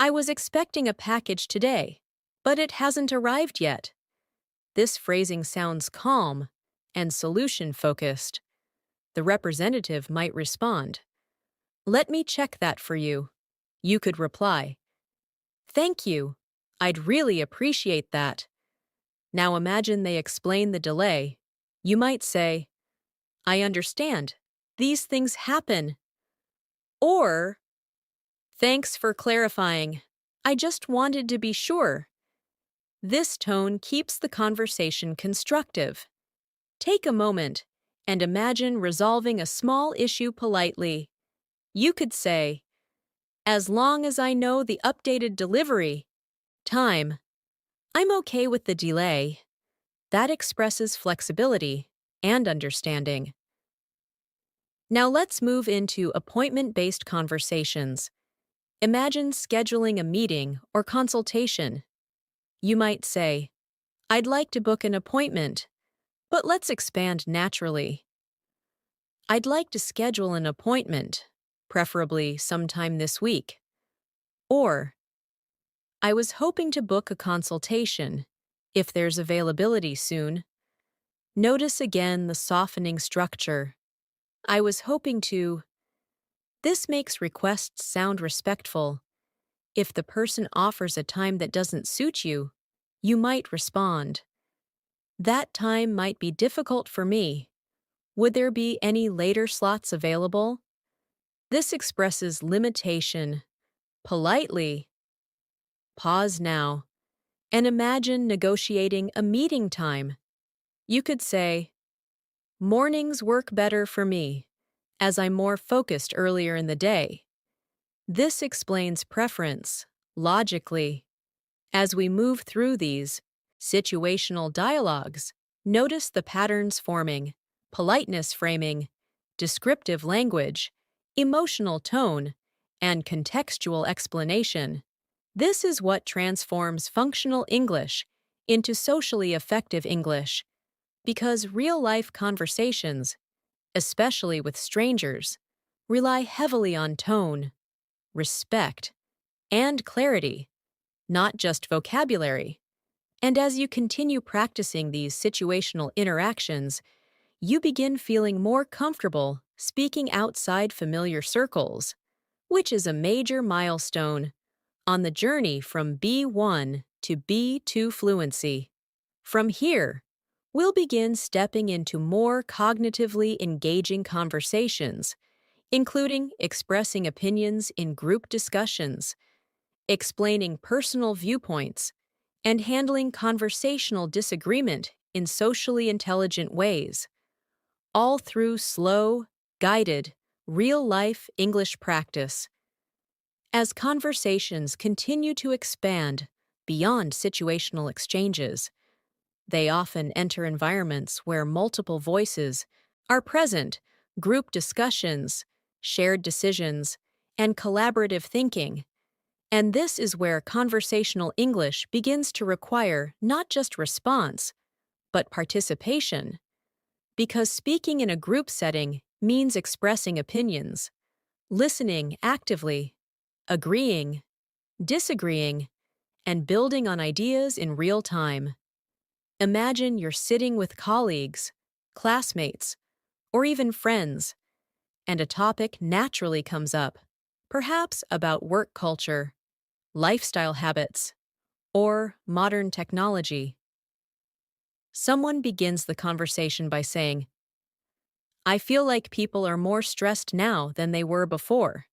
I was expecting a package today, but it hasn't arrived yet. This phrasing sounds calm and solution-focused. The representative might respond, "Let me check that for you." You could reply, "Thank you. I'd really appreciate that." Now imagine they explain the delay. You might say, "I understand. These things happen." Or, "Thanks for clarifying. I just wanted to be sure." This tone keeps the conversation constructive. Take a moment and imagine resolving a small issue politely. You could say, "As long as I know the updated delivery time, I'm okay with the delay." That expresses flexibility and understanding. Now let's move into appointment-based conversations. Imagine scheduling a meeting or consultation. You might say, "I'd like to book an appointment," but let's expand naturally. "I'd like to schedule an appointment, preferably sometime this week." Or, "I was hoping to book a consultation, if there's availability soon." Notice again the softening structure. "I was hoping to." This makes requests sound respectful. If the person offers a time that doesn't suit you, you might respond, "That time might be difficult for me. Would there be any later slots available?" This expresses limitation. Politely, pause now, and imagine negotiating a meeting time. You could say, "Mornings work better for me, as I'm more focused earlier in the day." This explains preference, logically. As we move through these situational dialogues, notice the patterns forming: politeness framing, descriptive language, emotional tone, and contextual explanation. This is what transforms functional English into socially effective English, because real-life conversations, especially with strangers, rely heavily on tone, respect, and clarity, not just vocabulary. And as you continue practicing these situational interactions, you begin feeling more comfortable speaking outside familiar circles, which is a major milestone on the journey from B1 to B2 fluency. From here, we'll begin stepping into more cognitively engaging conversations, including expressing opinions in group discussions, explaining personal viewpoints, and handling conversational disagreement in socially intelligent ways, all through slow, guided, real-life English practice. As conversations continue to expand beyond situational exchanges, they often enter environments where multiple voices are present: group discussions, shared decisions, and collaborative thinking. And this is where conversational English begins to require not just response, but participation. Because speaking in a group setting means expressing opinions, listening actively, agreeing, disagreeing, and building on ideas in real time. Imagine you're sitting with colleagues, classmates, or even friends, and a topic naturally comes up, perhaps about work culture, lifestyle habits, or modern technology. Someone begins the conversation by saying, "I feel like people are more stressed now than they were before."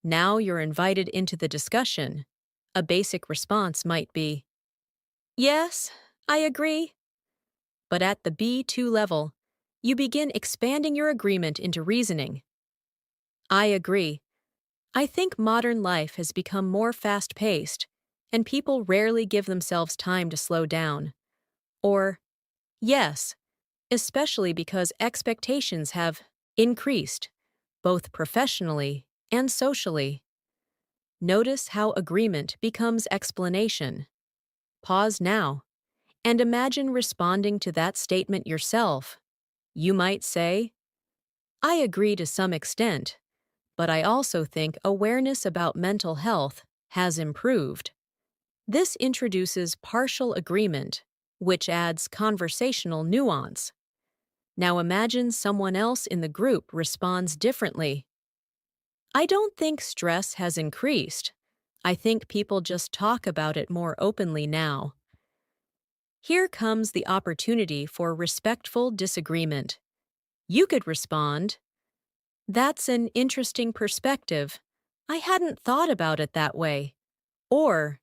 Now you're invited into the discussion. A basic response might be, "Yes, I agree." But at the B2 level, you begin expanding your agreement into reasoning. "I agree. I think modern life has become more fast-paced, and people rarely give themselves time to slow down." Or, "Yes, especially because expectations have increased, both professionally and socially." Notice how agreement becomes explanation. Pause now And imagine responding to that statement yourself. You might say, I agree to some extent, but I also think awareness about mental health has improved. This introduces partial agreement, which adds conversational nuance. Now imagine someone else in the group responds differently. I don't think stress has increased. I think people just talk about it more openly now. Here comes the opportunity for respectful disagreement. You could respond, That's an interesting perspective. I hadn't thought about it that way. Or,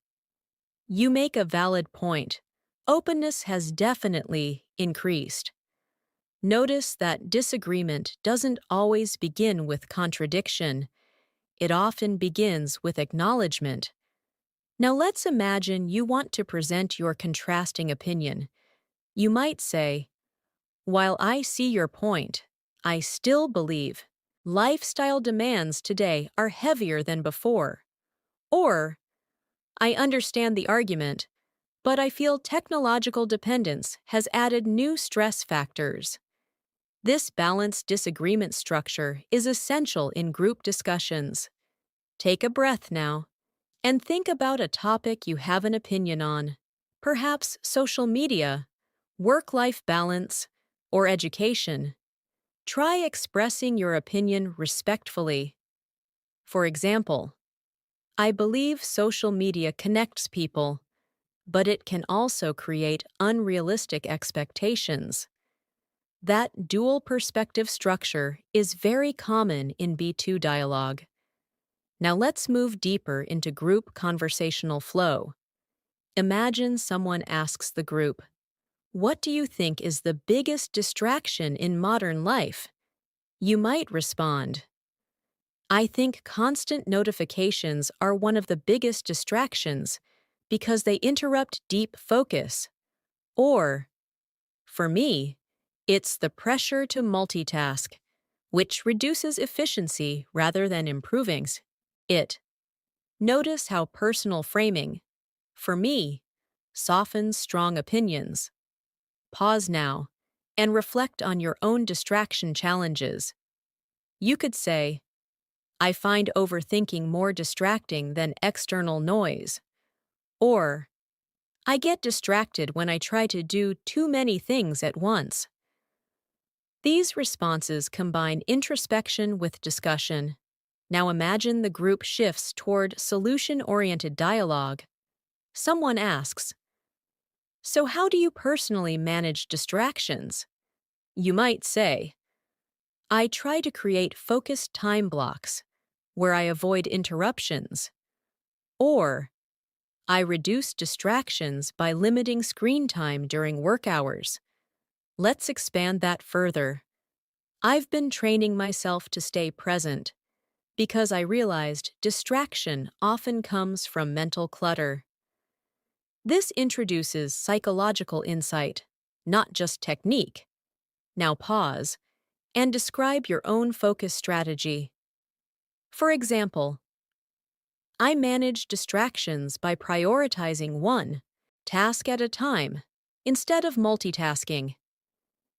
You make a valid point. Openness has definitely increased. Notice that disagreement doesn't always begin with contradiction. It often begins with acknowledgement. Now let's imagine you want to present your contrasting opinion. You might say, While I see your point, I still believe lifestyle demands today are heavier than before. Or, I understand the argument, but I feel technological dependence has added new stress factors. This balanced disagreement structure is essential in group discussions. Take a breath now and think about a topic you have an opinion on. Perhaps social media, work-life balance, or education. Try expressing your opinion respectfully. For example, I believe social media connects people, but it can also create unrealistic expectations. That dual perspective structure is very common in B2 dialogue. Now let's move deeper into group conversational flow. Imagine someone asks the group, What do you think is the biggest distraction in modern life? You might respond, I think constant notifications are one of the biggest distractions because they interrupt deep focus. Or, for me, it's the pressure to multitask, which reduces efficiency rather than improving it. Notice how personal framing, for me, softens strong opinions. Pause now and reflect on your own distraction challenges. You could say, I find overthinking more distracting than external noise. Or, I get distracted when I try to do too many things at once. These responses combine introspection with discussion. Now imagine the group shifts toward solution-oriented dialogue. Someone asks, So how do you personally manage distractions? You might say, I try to create focused time blocks where I avoid interruptions. Or, I reduce distractions by limiting screen time during work hours. Let's expand that further. I've been training myself to stay present because I realized distraction often comes from mental clutter. This introduces psychological insight, not just technique. Now pause and describe your own focus strategy. For example, I manage distractions by prioritizing one task at a time instead of multitasking.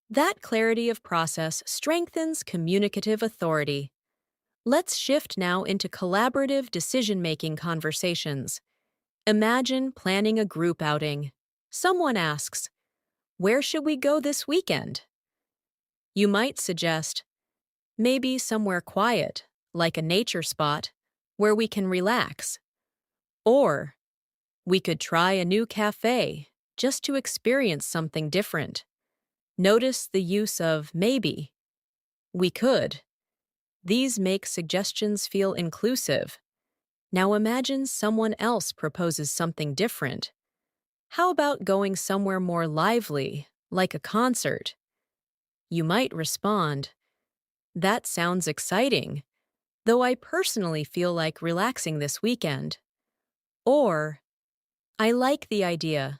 That clarity of process strengthens communicative authority. Let's shift now into collaborative decision-making conversations. Imagine planning a group outing. Someone asks, Where should we go this weekend? You might suggest, maybe somewhere quiet, like a nature spot, where we can relax. Or, we could try a new cafe, just to experience something different. Notice the use of maybe. We could. These make suggestions feel inclusive. Now imagine someone else proposes something different. How about going somewhere more lively, like a concert? You might respond, That sounds exciting, though I personally feel like relaxing this weekend. Or, I like the idea,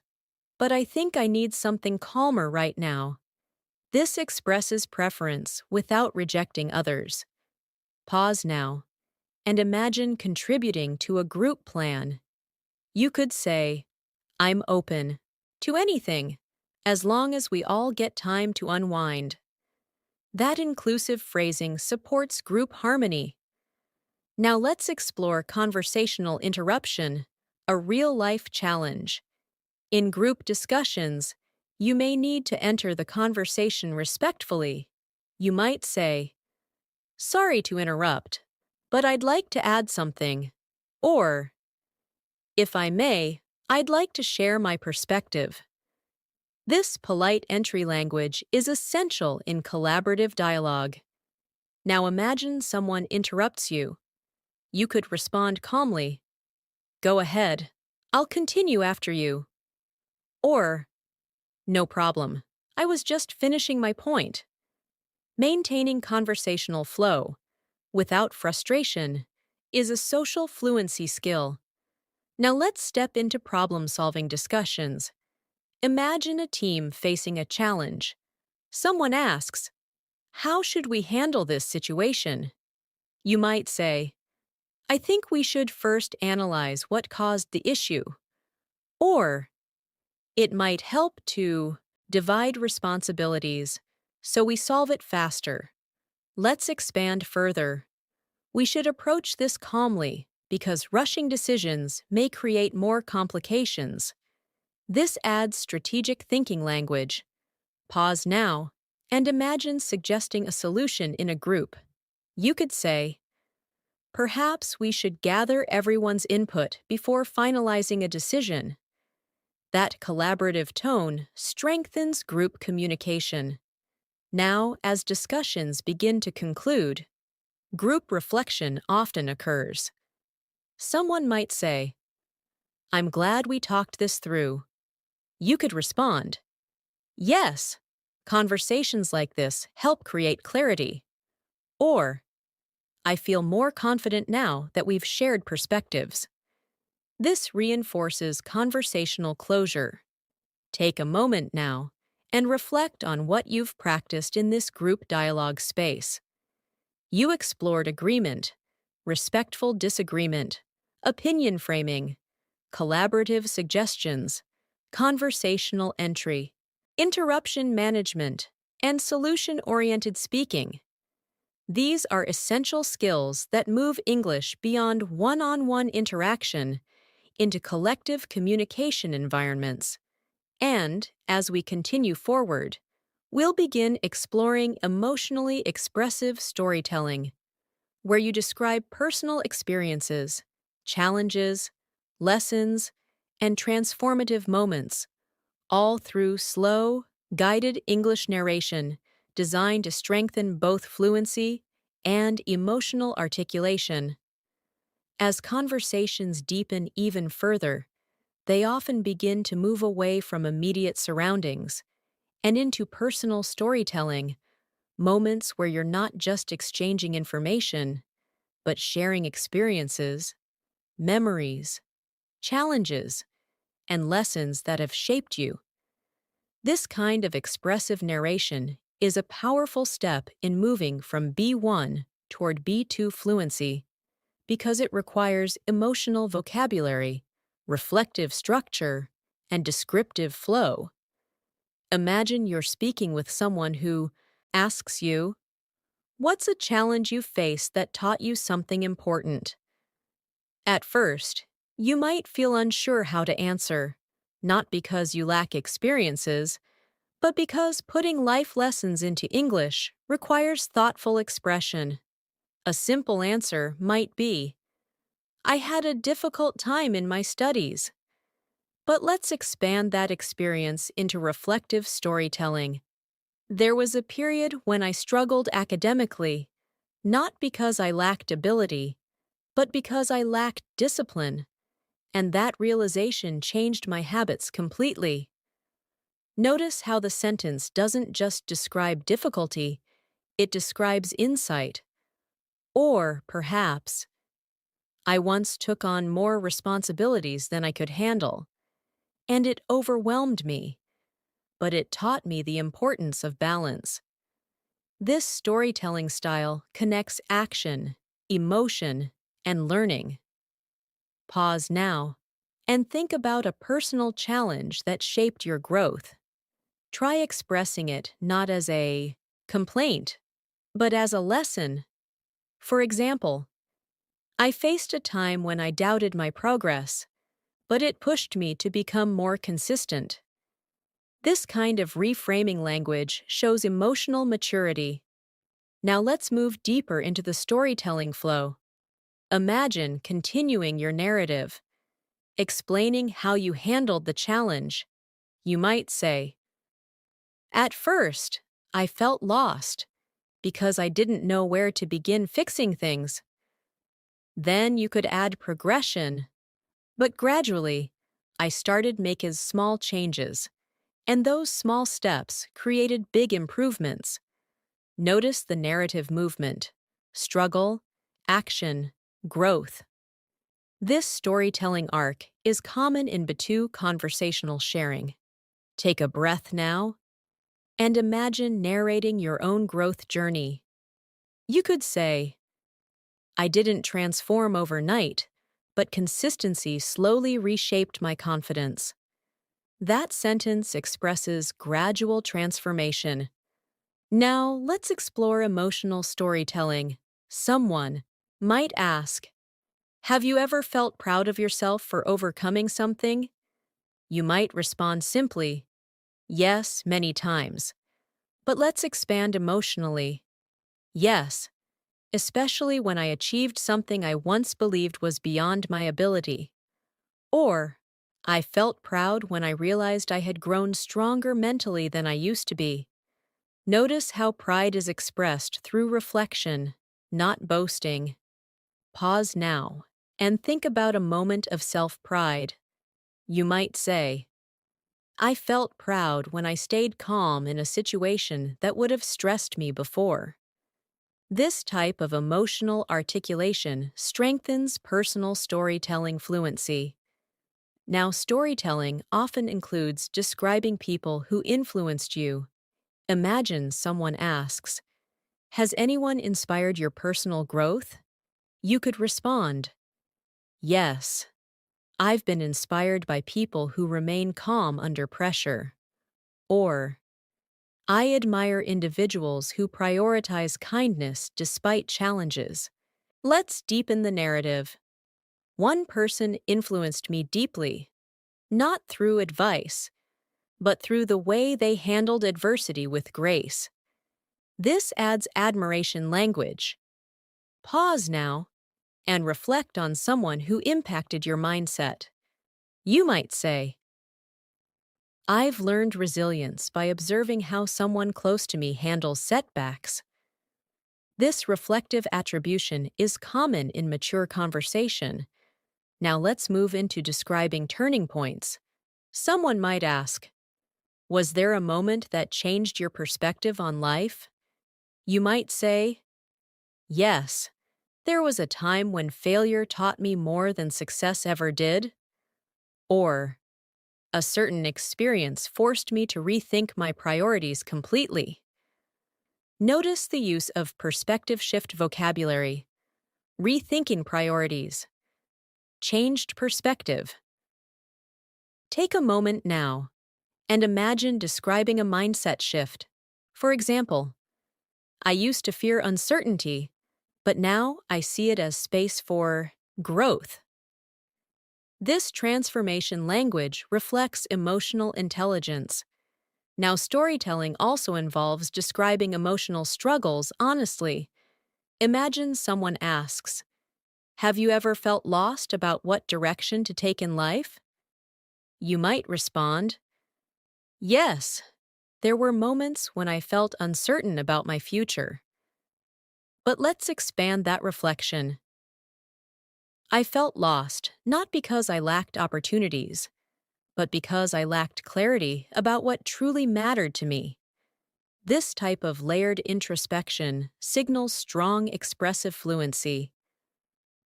but I think I need something calmer right now. This expresses preference without rejecting others. Pause now and imagine contributing to a group plan. You could say, I'm open, to anything, as long as we all get time to unwind. That inclusive phrasing supports group harmony. Now let's explore conversational interruption, a real-life challenge. In group discussions, you may need to enter the conversation respectfully. You might say, "Sorry to interrupt, but I'd like to add something." Or, "If I may, I'd like to share my perspective." This polite entry language is essential in collaborative dialogue. Now imagine someone interrupts you. You could respond calmly, "Go ahead, I'll continue after you." Or, "No problem, I was just finishing my point." Maintaining conversational flow, without frustration, is a social fluency skill. Now let's step into problem-solving discussions. Imagine a team facing a challenge. Someone asks, "How should we handle this situation?" You might say, "I think we should first analyze what caused the issue." Or, "It might help to divide responsibilities so we solve it faster." Let's expand further. We should approach this calmly because rushing decisions may create more complications. This adds strategic thinking language. Pause now and imagine suggesting a solution in a group. You could say, "Perhaps we should gather everyone's input before finalizing a decision." That collaborative tone strengthens group communication. Now, as discussions begin to conclude, group reflection often occurs. Someone might say, "I'm glad we talked this through." You could respond, "Yes, conversations like this help create clarity." Or, "I feel more confident now that we've shared perspectives." This reinforces conversational closure. Take a moment now and reflect on what you've practiced in this group dialogue space. You explored agreement, respectful disagreement, opinion framing, collaborative suggestions, conversational entry, interruption management, and solution-oriented speaking. These are essential skills that move English beyond one-on-one interaction into collective communication environments. And, as we continue forward, we'll begin exploring emotionally expressive storytelling, where you describe personal experiences, challenges, lessons, and transformative moments, all through slow, guided English narration designed to strengthen both fluency and emotional articulation. As conversations deepen even further, they often begin to move away from immediate surroundings and into personal storytelling, moments where you're not just exchanging information, but sharing experiences, memories, challenges, and lessons that have shaped you. This kind of expressive narration is a powerful step in moving from B1 toward B2 fluency because it requires emotional vocabulary, reflective structure, and descriptive flow. Imagine you're speaking with someone who asks you, "What's a challenge you faced that taught you something important?" At first, you might feel unsure how to answer, not because you lack experiences, but because putting life lessons into English requires thoughtful expression. A simple answer might be, "I had a difficult time in my studies." But let's expand that experience into reflective storytelling. "There was a period when I struggled academically, not because I lacked ability, but because I lacked discipline, and that realization changed my habits completely." Notice how the sentence doesn't just describe difficulty, it describes insight. Or, perhaps, "I once took on more responsibilities than I could handle, and it overwhelmed me, but it taught me the importance of balance." This storytelling style connects action, emotion, and learning. Pause now And think about a personal challenge that shaped your growth. Try expressing it not as a complaint, but as a lesson. For example, I faced a time when I doubted my progress, but it pushed me to become more consistent. This kind of reframing language shows emotional maturity. Now let's move deeper into the storytelling flow. Imagine continuing your narrative, explaining how you handled the challenge. You might say, "At first, I felt lost because I didn't know where to begin fixing things." Then you could add progression, but gradually, I started making small changes, and those small steps created big improvements. Notice the narrative movement: struggle, action, growth. This storytelling arc is common in Batu conversational sharing. Take a breath now and imagine narrating your own growth journey. You could say, "I didn't transform overnight, but consistency slowly reshaped my confidence." That sentence expresses gradual transformation. Now, let's explore emotional storytelling. Someone might ask, "Have you ever felt proud of yourself for overcoming something?" You might respond simply, "Yes, many times." But let's expand emotionally. "Yes, especially when I achieved something I once believed was beyond my ability." Or, "I felt proud when I realized I had grown stronger mentally than I used to be." Notice how pride is expressed through reflection, not boasting. Pause now and think about a moment of self-pride. You might say, "I felt proud when I stayed calm in a situation that would have stressed me before." This type of emotional articulation strengthens personal storytelling fluency. Now, storytelling often includes describing people who influenced you. Imagine someone asks, "Has anyone inspired your personal growth?" You could respond, "Yes, I've been inspired by people who remain calm under pressure." Or, "I admire individuals who prioritize kindness despite challenges." Let's deepen the narrative. One person influenced me deeply, not through advice, but through the way they handled adversity with grace. This adds admiration language. Pause now and reflect on someone who impacted your mindset. You might say, "I've learned resilience by observing how someone close to me handles setbacks." This reflective attribution is common in mature conversation. Now let's move into describing turning points. Someone might ask, "Was there a moment that changed your perspective on life?" You might say, "Yes, there was a time when failure taught me more than success ever did." Or, "A certain experience forced me to rethink my priorities completely." Notice the use of perspective shift vocabulary: rethinking priorities, changed perspective. Take a moment now and imagine describing a mindset shift. For example, "I used to fear uncertainty, but now I see it as space for growth." This transformation language reflects emotional intelligence. Now, storytelling also involves describing emotional struggles honestly. Imagine someone asks, "Have you ever felt lost about what direction to take in life?" You might respond, "Yes, there were moments when I felt uncertain about my future." But let's expand that reflection. "I felt lost not because I lacked opportunities, but because I lacked clarity about what truly mattered to me." This type of layered introspection signals strong expressive fluency.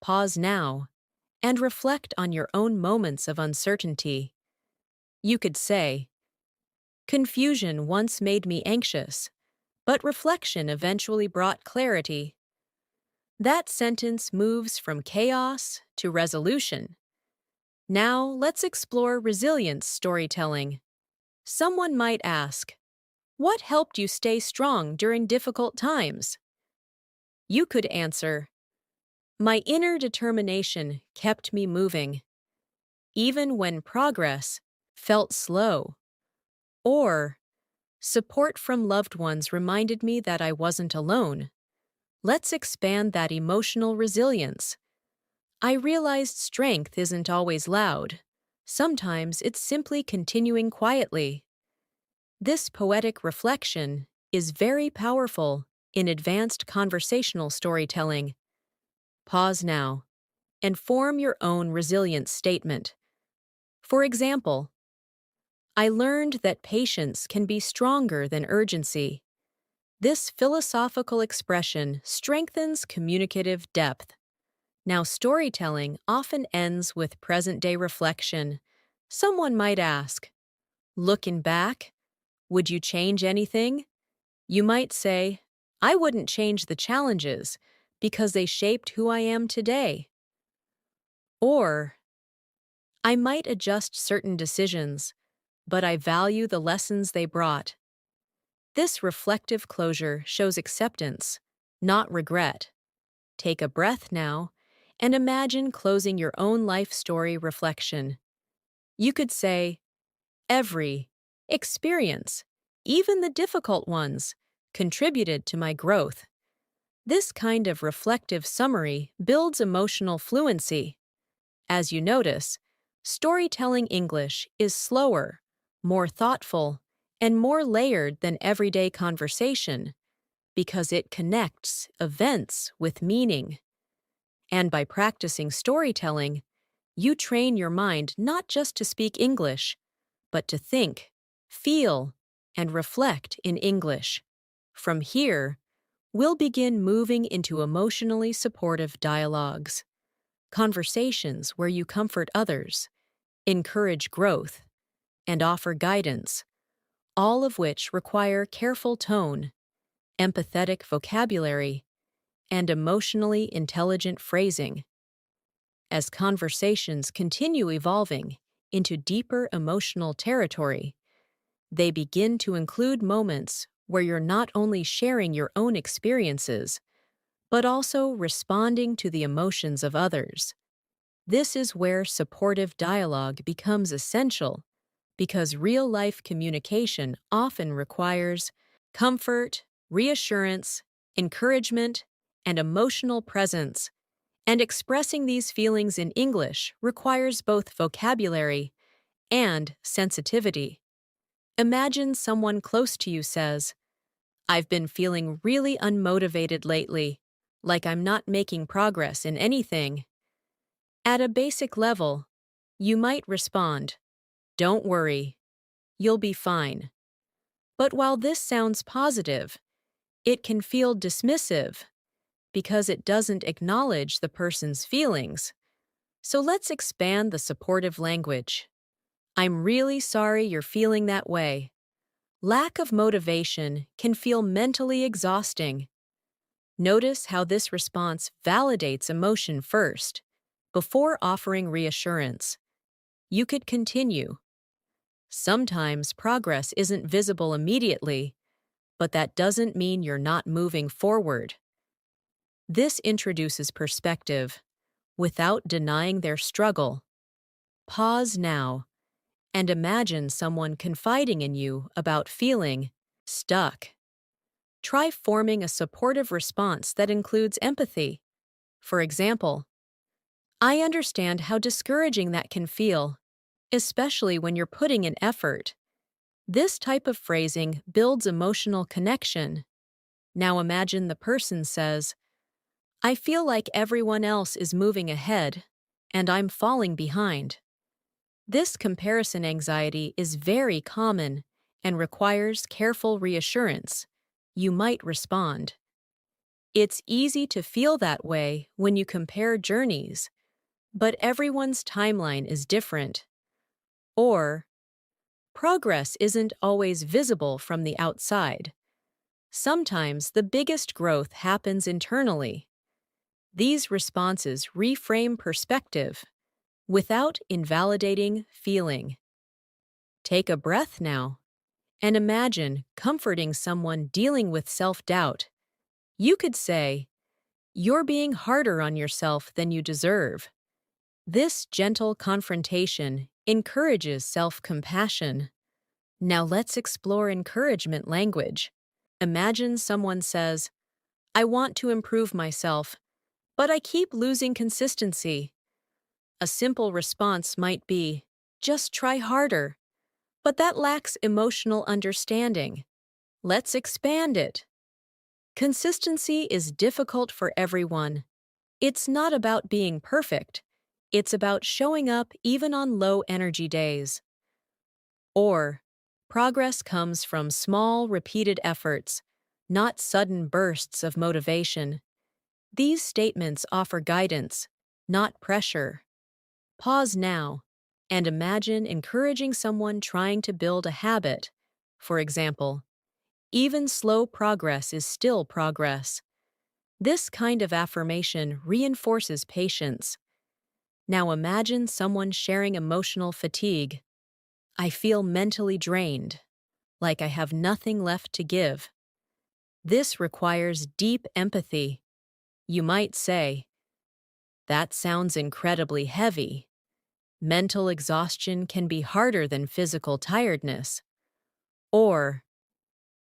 Pause now and reflect on your own moments of uncertainty. You could say, "Confusion once made me anxious, but reflection eventually brought clarity." That sentence moves from chaos to resolution. Now, let's explore resilience storytelling. Someone might ask, what helped you stay strong during difficult times? You could answer, my inner determination kept me moving, even when progress felt slow. Or, support from loved ones reminded me that I wasn't alone. Let's expand that emotional resilience. I realized strength isn't always loud. Sometimes it's simply continuing quietly. This poetic reflection is very powerful in advanced conversational storytelling. Pause now and form your own resilience statement. For example, I learned that patience can be stronger than urgency. This philosophical expression strengthens communicative depth. Now, storytelling often ends with present-day reflection. Someone might ask, looking back, would you change anything? You might say, I wouldn't change the challenges because they shaped who I am today. Or, I might adjust certain decisions, but I value the lessons they brought. This reflective closure shows acceptance, not regret. Take a breath now and imagine closing your own life story reflection. You could say, every experience, even the difficult ones, contributed to my growth. This kind of reflective summary builds emotional fluency. As you notice, storytelling English is slower, more thoughtful, and more layered than everyday conversation because it connects events with meaning. And by practicing storytelling, you train your mind not just to speak English, but to think, feel, and reflect in English. From here, we'll begin moving into emotionally supportive dialogues, conversations where you comfort others, encourage growth, and offer guidance, all of which require careful tone, empathetic vocabulary, and emotionally intelligent phrasing. As conversations continue evolving into deeper emotional territory, they begin to include moments where you're not only sharing your own experiences, but also responding to the emotions of others. This is where supportive dialogue becomes essential, because real-life communication often requires comfort, reassurance, encouragement, and emotional presence. And expressing these feelings in English requires both vocabulary and sensitivity. Imagine someone close to you says, I've been feeling really unmotivated lately, like I'm not making progress in anything. At a basic level, you might respond, don't worry, you'll be fine. But while this sounds positive, it can feel dismissive because it doesn't acknowledge the person's feelings. So let's expand the supportive language. I'm really sorry you're feeling that way. Lack of motivation can feel mentally exhausting. Notice how this response validates emotion first, before offering reassurance. You could continue. Sometimes progress isn't visible immediately, but that doesn't mean you're not moving forward. This introduces perspective, without denying their struggle. Pause now and imagine someone confiding in you about feeling stuck. Try forming a supportive response that includes empathy. For example, I understand how discouraging that can feel, especially when you're putting in effort. This type of phrasing builds emotional connection. Now imagine the person says, I feel like everyone else is moving ahead, and I'm falling behind. This comparison anxiety is very common and requires careful reassurance. You might respond, it's easy to feel that way when you compare journeys, but everyone's timeline is different. Or, progress isn't always visible from the outside. Sometimes the biggest growth happens internally. These responses reframe perspective, without invalidating feeling. Take a breath now and imagine comforting someone dealing with self-doubt. You could say, "You're being harder on yourself than you deserve." This gentle confrontation encourages self-compassion. Now let's explore encouragement language. Imagine someone says, "I want to improve myself, but I keep losing consistency." A simple response might be, "Just try harder." But that lacks emotional understanding. Let's expand it. Consistency is difficult for everyone. It's not about being perfect. It's about showing up even on low energy days. Or, progress comes from small, repeated efforts, not sudden bursts of motivation. These statements offer guidance, not pressure. Pause now and imagine encouraging someone trying to build a habit. For example, even slow progress is still progress. This kind of affirmation reinforces patience. Now imagine someone sharing emotional fatigue. "I feel mentally drained, like I have nothing left to give." This requires deep empathy. You might say, "That sounds incredibly heavy." Mental exhaustion can be harder than physical tiredness. Or,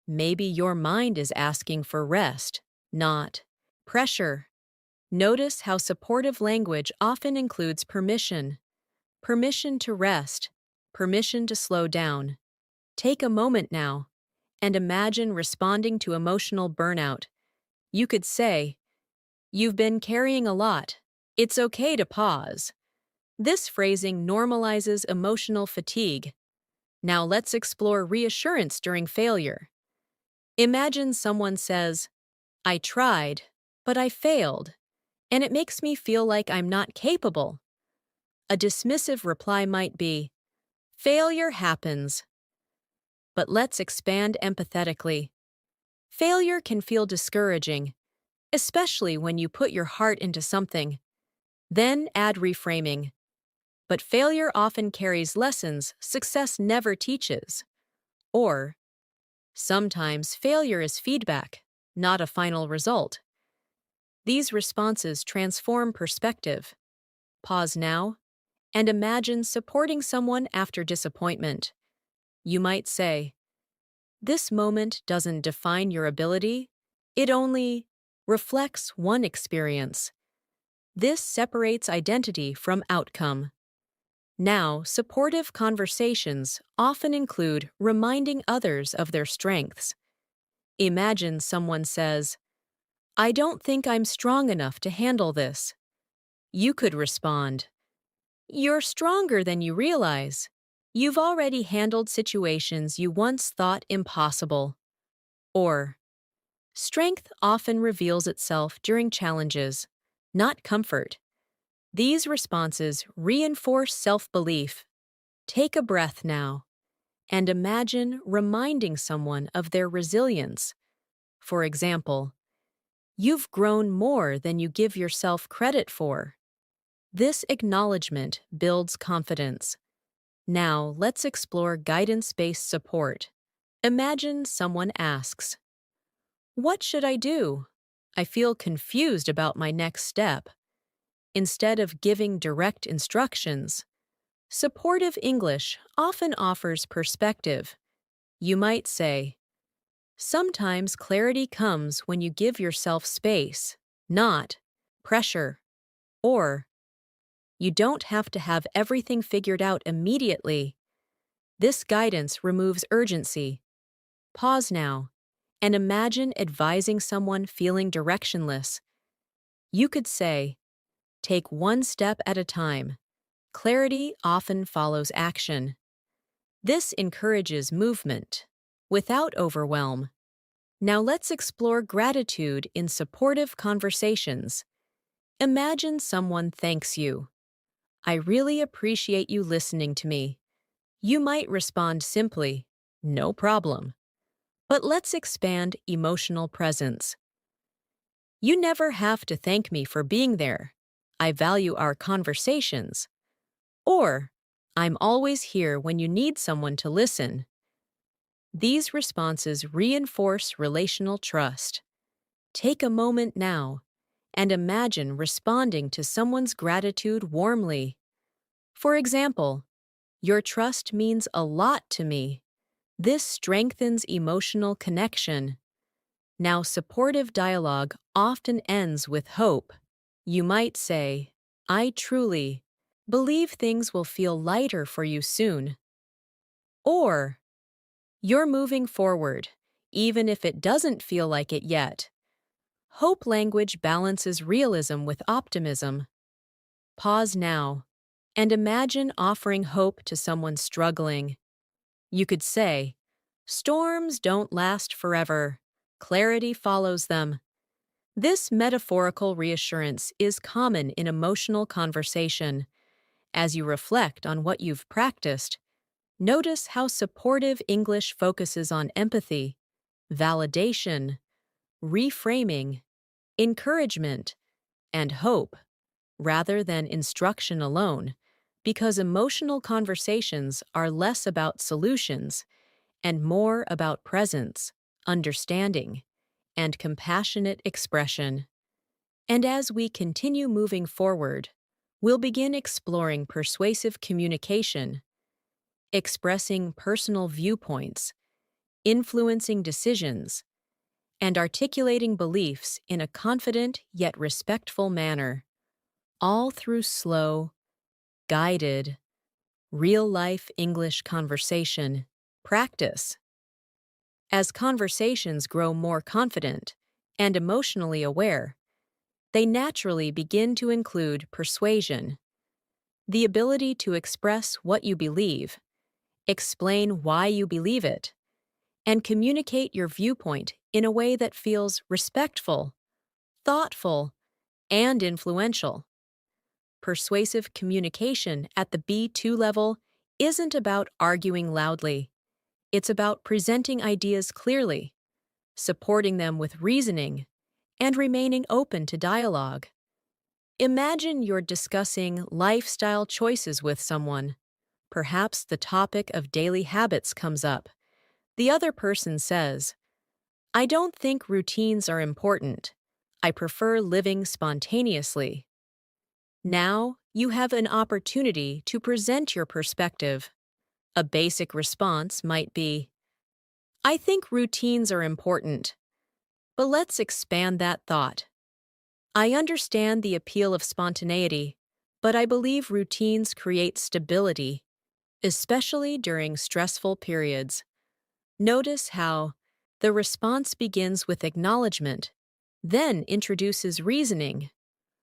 maybe your mind is asking for rest, not pressure. Notice how supportive language often includes permission. Permission to rest, permission to slow down. Take a moment now and imagine responding to emotional burnout. You could say, "You've been carrying a lot. It's okay to pause." This phrasing normalizes emotional fatigue. Now let's explore reassurance during failure. Imagine someone says, "I tried, but I failed, and it makes me feel like I'm not capable." A dismissive reply might be, "Failure happens." But let's expand empathetically. Failure can feel discouraging, especially when you put your heart into something. Then add reframing. "But failure often carries lessons success never teaches." Or, "Sometimes failure is feedback, not a final result." These responses transform perspective. Pause now and imagine supporting someone after disappointment. You might say, "This moment doesn't define your ability, it only reflects one experience." This separates identity from outcome. Now, supportive conversations often include reminding others of their strengths. Imagine someone says, "I don't think I'm strong enough to handle this." You could respond, "You're stronger than you realize. You've already handled situations you once thought impossible." Or, "Strength often reveals itself during challenges, not comfort." These responses reinforce self-belief. Take a breath now and imagine reminding someone of their resilience. For example, "You've grown more than you give yourself credit for." This acknowledgement builds confidence. Now, let's explore guidance-based support. Imagine someone asks, "What should I do? I feel confused about my next step." Instead of giving direct instructions, supportive English often offers perspective. You might say, "Sometimes clarity comes when you give yourself space, not pressure." Or, "You don't have to have everything figured out immediately." This guidance removes urgency. Pause now and imagine advising someone feeling directionless. You could say, "Take one step at a time. Clarity often follows action." This encourages movement without overwhelm. Now let's explore gratitude in supportive conversations. Imagine someone thanks you. "I really appreciate you listening to me." You might respond simply, "No problem." But let's expand emotional presence. "You never have to thank me for being there. I value our conversations." Or, I'm always here when you need someone to listen. These responses reinforce relational trust. Take a moment now and imagine responding to someone's gratitude warmly. For example, your trust means a lot to me. This strengthens emotional connection. Now, supportive dialogue often ends with hope. You might say, I truly believe things will feel lighter for you soon. Or, you're moving forward, even if it doesn't feel like it yet. Hope language balances realism with optimism. Pause now and imagine offering hope to someone struggling. You could say, storms don't last forever. Clarity follows them. This metaphorical reassurance is common in emotional conversation. As you reflect on what you've practiced, notice how supportive English focuses on empathy, validation, reframing, encouragement, and hope, rather than instruction alone, because emotional conversations are less about solutions and more about presence, understanding, and compassionate expression. And as we continue moving forward, we'll begin exploring persuasive communication, expressing personal viewpoints, influencing decisions, and articulating beliefs in a confident yet respectful manner, all through slow, guided, real-life English conversation practice. As conversations grow more confident and emotionally aware, they naturally begin to include persuasion, the ability to express what you believe, explain why you believe it, and communicate your viewpoint in a way that feels respectful, thoughtful, and influential. Persuasive communication at the B2 level isn't about arguing loudly. It's about presenting ideas clearly, supporting them with reasoning, and remaining open to dialogue. Imagine you're discussing lifestyle choices with someone. Perhaps the topic of daily habits comes up. The other person says, I don't think routines are important. I prefer living spontaneously. Now, you have an opportunity to present your perspective. A basic response might be, I think routines are important. But let's expand that thought. I understand the appeal of spontaneity, but I believe routines create stability, especially during stressful periods. Notice how the response begins with acknowledgement, then introduces reasoning.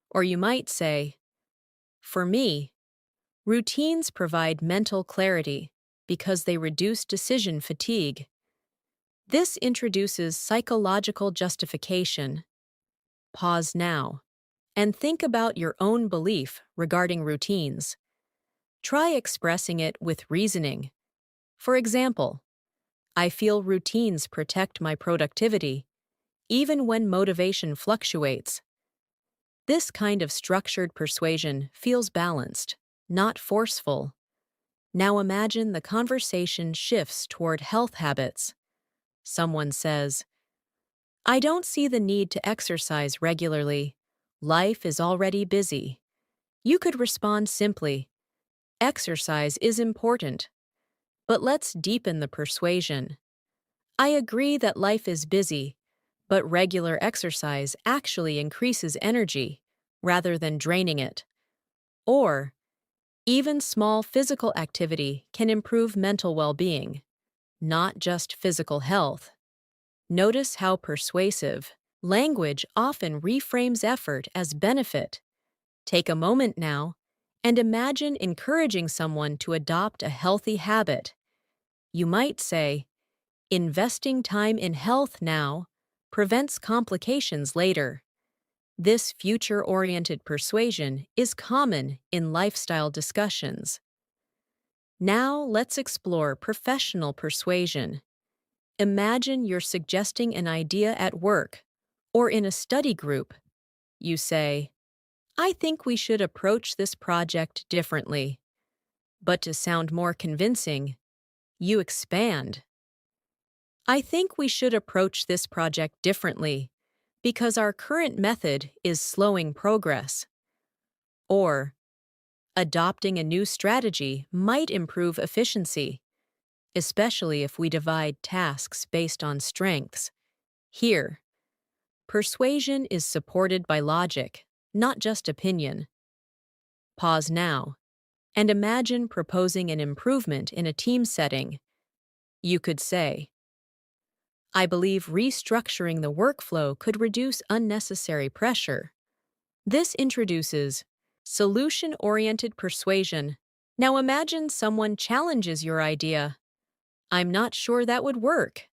Or you might say, for me, routines provide mental clarity because they reduce decision fatigue. This introduces psychological justification. Pause now and think about your own belief regarding routines. Try expressing it with reasoning. For example, I feel routines protect my productivity, even when motivation fluctuates. This kind of structured persuasion feels balanced, not forceful. Now imagine the conversation shifts toward health habits. Someone says, I don't see the need to exercise regularly. Life is already busy. You could respond simply, exercise is important. But let's deepen the persuasion. I agree that life is busy, but regular exercise actually increases energy rather than draining it. Or, even small physical activity can improve mental well-being, not just physical health. Notice how persuasive language often reframes effort as benefit. Take a moment now and imagine encouraging someone to adopt a healthy habit. You might say, investing time in health now prevents complications later. This future-oriented persuasion is common in lifestyle discussions. Now let's explore professional persuasion. Imagine you're suggesting an idea at work or in a study group. You say, I think we should approach this project differently. But to sound more convincing, you expand. I think we should approach this project differently because our current method is slowing progress. Or, adopting a new strategy might improve efficiency, especially if we divide tasks based on strengths. Here, persuasion is supported by logic, not just opinion. Pause now and imagine proposing an improvement in a team setting. You could say, I believe restructuring the workflow could reduce unnecessary pressure. This introduces solution-oriented persuasion. Now imagine someone challenges your idea. I'm not sure that would work.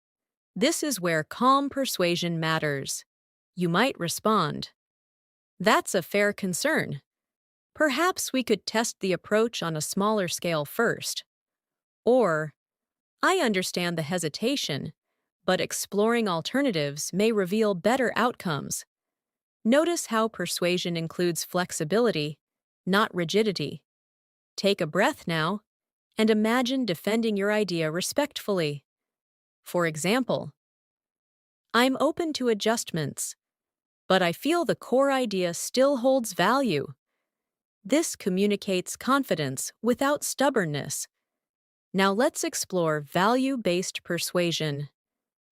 This is where calm persuasion matters. You might respond, that's a fair concern. Perhaps we could test the approach on a smaller scale first. Or, I understand the hesitation, but exploring alternatives may reveal better outcomes. Notice how persuasion includes flexibility, not rigidity. Take a breath now and imagine defending your idea respectfully. For example, I'm open to adjustments, but I feel the core idea still holds value. This communicates confidence without stubbornness. Now let's explore value-based persuasion.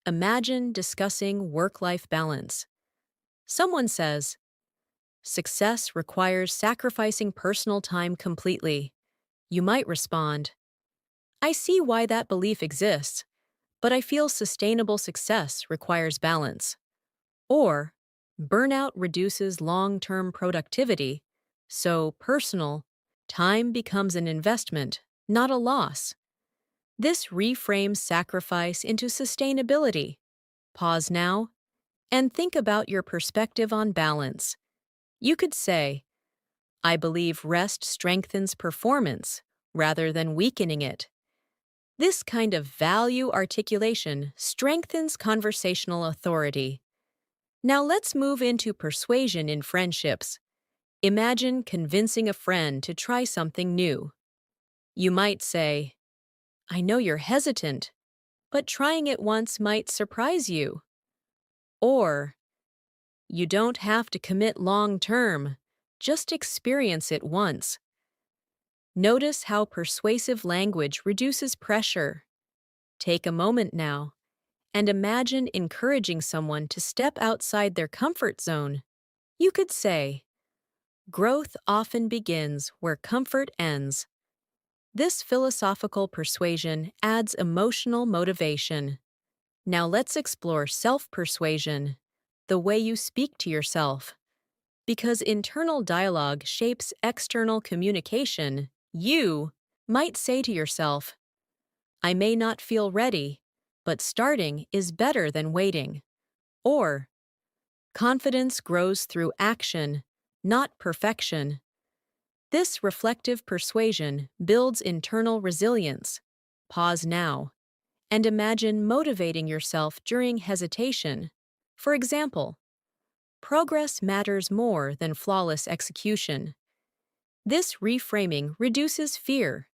Imagine discussing work-life balance. Someone says, success requires sacrificing personal time completely. You might respond, I see why that belief exists, but I feel sustainable success requires balance. Or, burnout reduces long-term productivity, so personal time becomes an investment, not a loss. This reframes sacrifice into sustainability. Pause now and think about your perspective on balance. You could say, I believe rest strengthens performance rather than weakening it. This kind of value articulation strengthens conversational authority. Now let's move into persuasion in friendships. Imagine convincing a friend to try something new. You might say, I know you're hesitant, but trying it once might surprise you. Or, you don't have to commit long-term, just experience it once. Notice how persuasive language reduces pressure. Take a moment now and imagine encouraging someone to step outside their comfort zone. You could say, growth often begins where comfort ends. This philosophical persuasion adds emotional motivation. Now let's explore self-persuasion, the way you speak to yourself. Because internal dialogue shapes external communication, you might say to yourself, I may not feel ready, but starting is better than waiting. Or, confidence grows through action, not perfection. This reflective persuasion builds internal resilience. Pause now and imagine motivating yourself during hesitation. For example, progress matters more than flawless execution. This reframing reduces fear.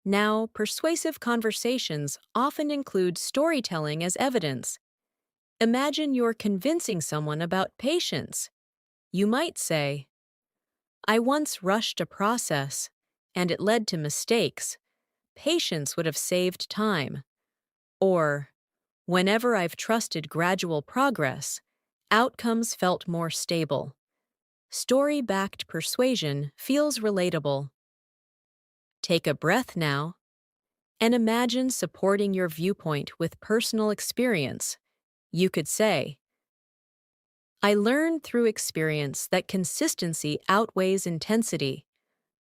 Now, persuasive conversations often include storytelling as evidence. Imagine you're convincing someone about patience. You might say, I once rushed a process, and it led to mistakes. Patience would have saved time. Or, whenever I've trusted gradual progress, outcomes felt more stable. Story-backed persuasion feels relatable. Take a breath now and imagine supporting your viewpoint with personal experience. You could say, I learned through experience that consistency outweighs intensity.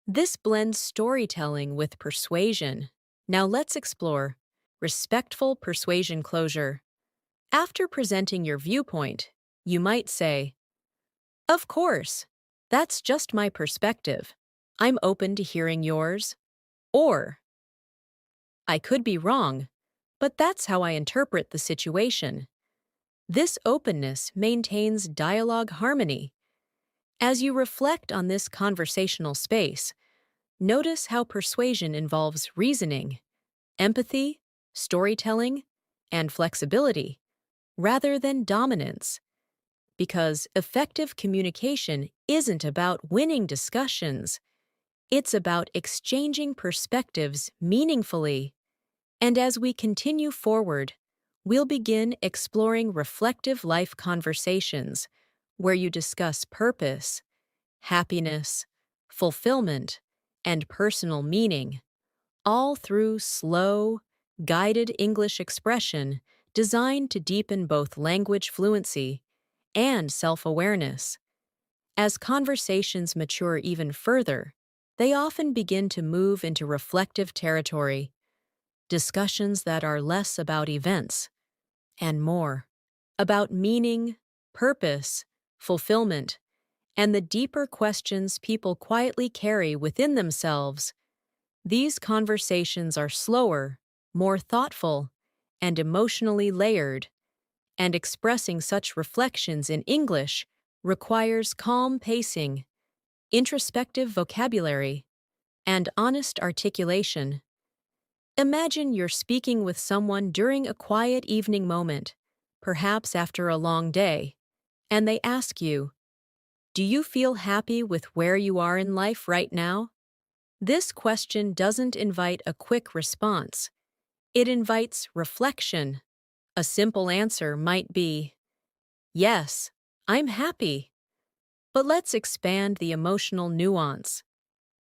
This blends storytelling with persuasion. Now let's explore respectful persuasion closure. After presenting your viewpoint, you might say, of course, that's just my perspective. I'm open to hearing yours. Or, I could be wrong, but that's how I interpret the situation. This openness maintains dialogue harmony. As you reflect on this conversational space, Notice how persuasion involves reasoning, empathy, storytelling, and flexibility, rather than dominance, because effective communication isn't about winning discussions, it's about exchanging perspectives meaningfully. And as we continue forward, we'll begin exploring reflective life conversations where you discuss purpose, happiness, fulfillment, and personal meaning, all through slow, guided English expression designed to deepen both language fluency and self-awareness. As conversations mature even further, they often begin to move into reflective territory, discussions that are less about events and more about meaning, purpose, fulfillment, and the deeper questions people quietly carry within themselves. These conversations are slower, more thoughtful, and emotionally layered, and expressing such reflections in English requires calm pacing, introspective vocabulary, and honest articulation. Imagine you're speaking with someone during a quiet evening moment, perhaps after a long day, and they ask you, "Do you feel happy with where you are in life right now?" This question doesn't invite a quick response. It invites reflection. A simple answer might be, "Yes, I'm happy." But let's expand the emotional nuance.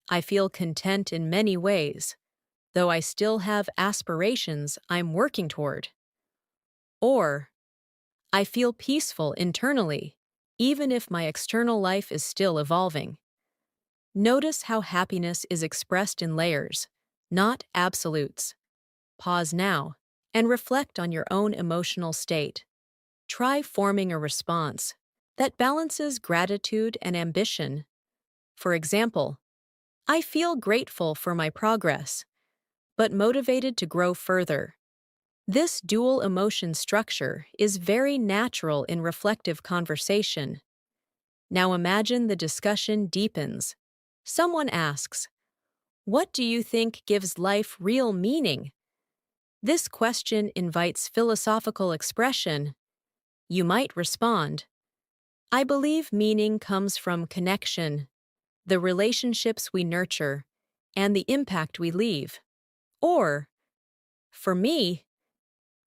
"I feel content in many ways, though I still have aspirations I'm working toward." Or, "I feel peaceful internally, even if my external life is still evolving." Notice how happiness is expressed in layers, not absolutes. Pause now and reflect on your own emotional state. Try forming a response that balances gratitude and ambition. For example, "I feel grateful for my progress, but motivated to grow further." This dual emotion structure is very natural in reflective conversation. Now imagine the discussion deepens. Someone asks, "What do you think gives life real meaning?" This question invites philosophical expression. You might respond, "I believe meaning comes from connection, the relationships we nurture, and the impact we leave." Or, "For me,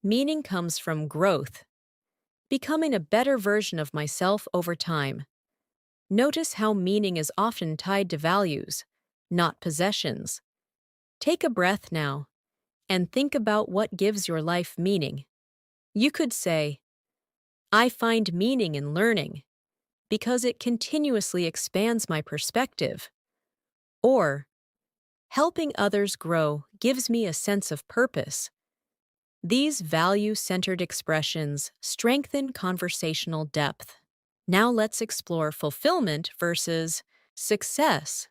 meaning comes from growth, becoming a better version of myself over time." Notice how meaning is often tied to values, not possessions. Take a breath now and think about what gives your life meaning. You could say, "I find meaning in learning because it continuously expands my perspective." Or, "Helping others grow gives me a sense of purpose." These value-centered expressions strengthen conversational depth. Now let's explore fulfillment versus success,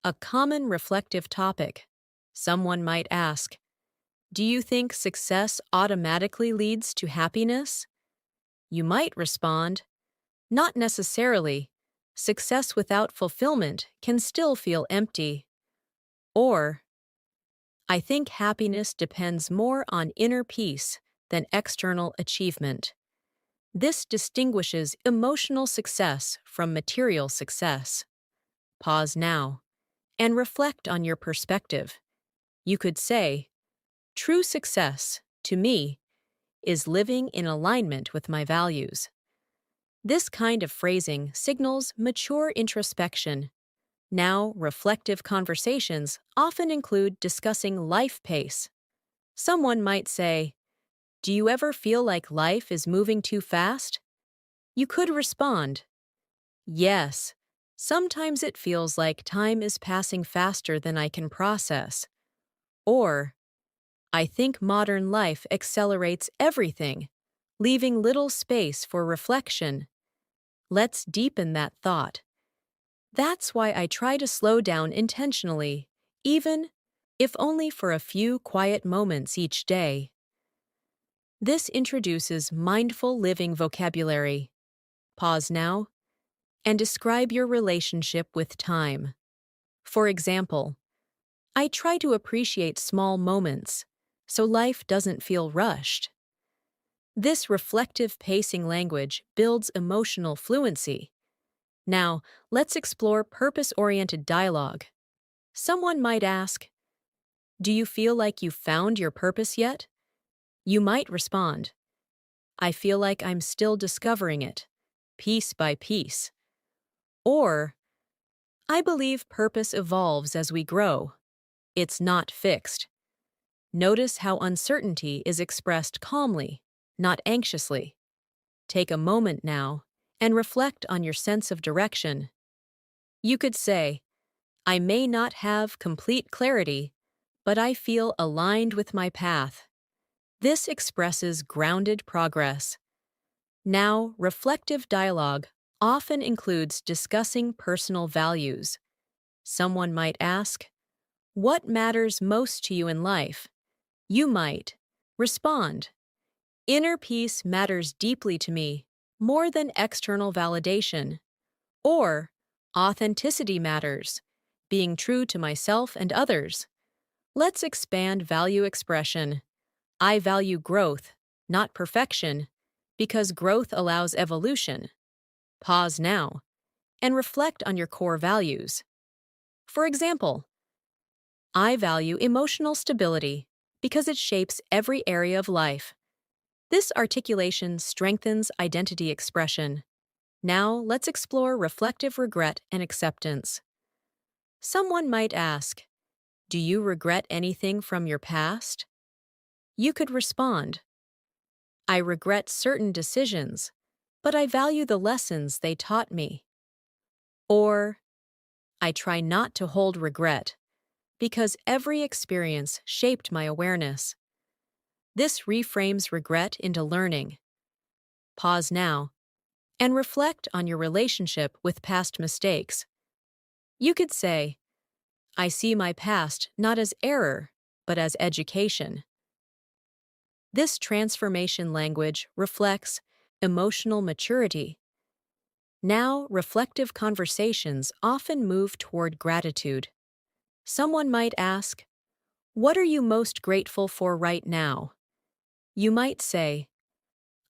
a common reflective topic. Someone might ask, "Do you think success automatically leads to happiness?" You might respond, "Not necessarily. Success without fulfillment can still feel empty." Or, "I think happiness depends more on inner peace than external achievement." This distinguishes emotional success from material success. Pause now and reflect on your perspective. You could say, "True success, to me, is living in alignment with my values." This kind of phrasing signals mature introspection. Now, reflective conversations often include discussing life pace. Someone might say, "Do you ever feel like life is moving too fast?" You could respond, "Yes, sometimes it feels like time is passing faster than I can process." Or, "I think modern life accelerates everything, leaving little space for reflection." Let's deepen that thought. That's why I try to slow down intentionally, even if only for a few quiet moments each day. This introduces mindful living vocabulary. Pause now and describe your relationship with time. For example, I try to appreciate small moments so life doesn't feel rushed. This reflective pacing language builds emotional fluency. Now, let's explore purpose-oriented dialogue. Someone might ask, "Do you feel like you've found your purpose yet?" You might respond, "I feel like I'm still discovering it, piece by piece." Or, "I believe purpose evolves as we grow. It's not fixed." Notice how uncertainty is expressed calmly, not anxiously. Take a moment now and reflect on your sense of direction. You could say, "I may not have complete clarity, but I feel aligned with my path." This expresses grounded progress. Now, reflective dialogue often includes discussing personal values. Someone might ask, "What matters most to you in life?" You might respond, "Inner peace matters deeply to me, more than external validation." Or, "Authenticity matters, being true to myself and others." Let's expand value expression. "I value growth, not perfection, because growth allows evolution." Pause now and reflect on your core values. For example, "I value emotional stability because it shapes every area of life." This articulation strengthens identity expression. Now, let's explore reflective regret and acceptance. Someone might ask, "Do you regret anything from your past?" You could respond, "I regret certain decisions, but I value the lessons they taught me." Or, "I try not to hold regret because every experience shaped my awareness." This reframes regret into learning. Pause now and reflect on your relationship with past mistakes. You could say, "I see my past not as error, but as education." This transformation language reflects emotional maturity. Now, reflective conversations often move toward gratitude. Someone might ask, "What are you most grateful for right now?" You might say,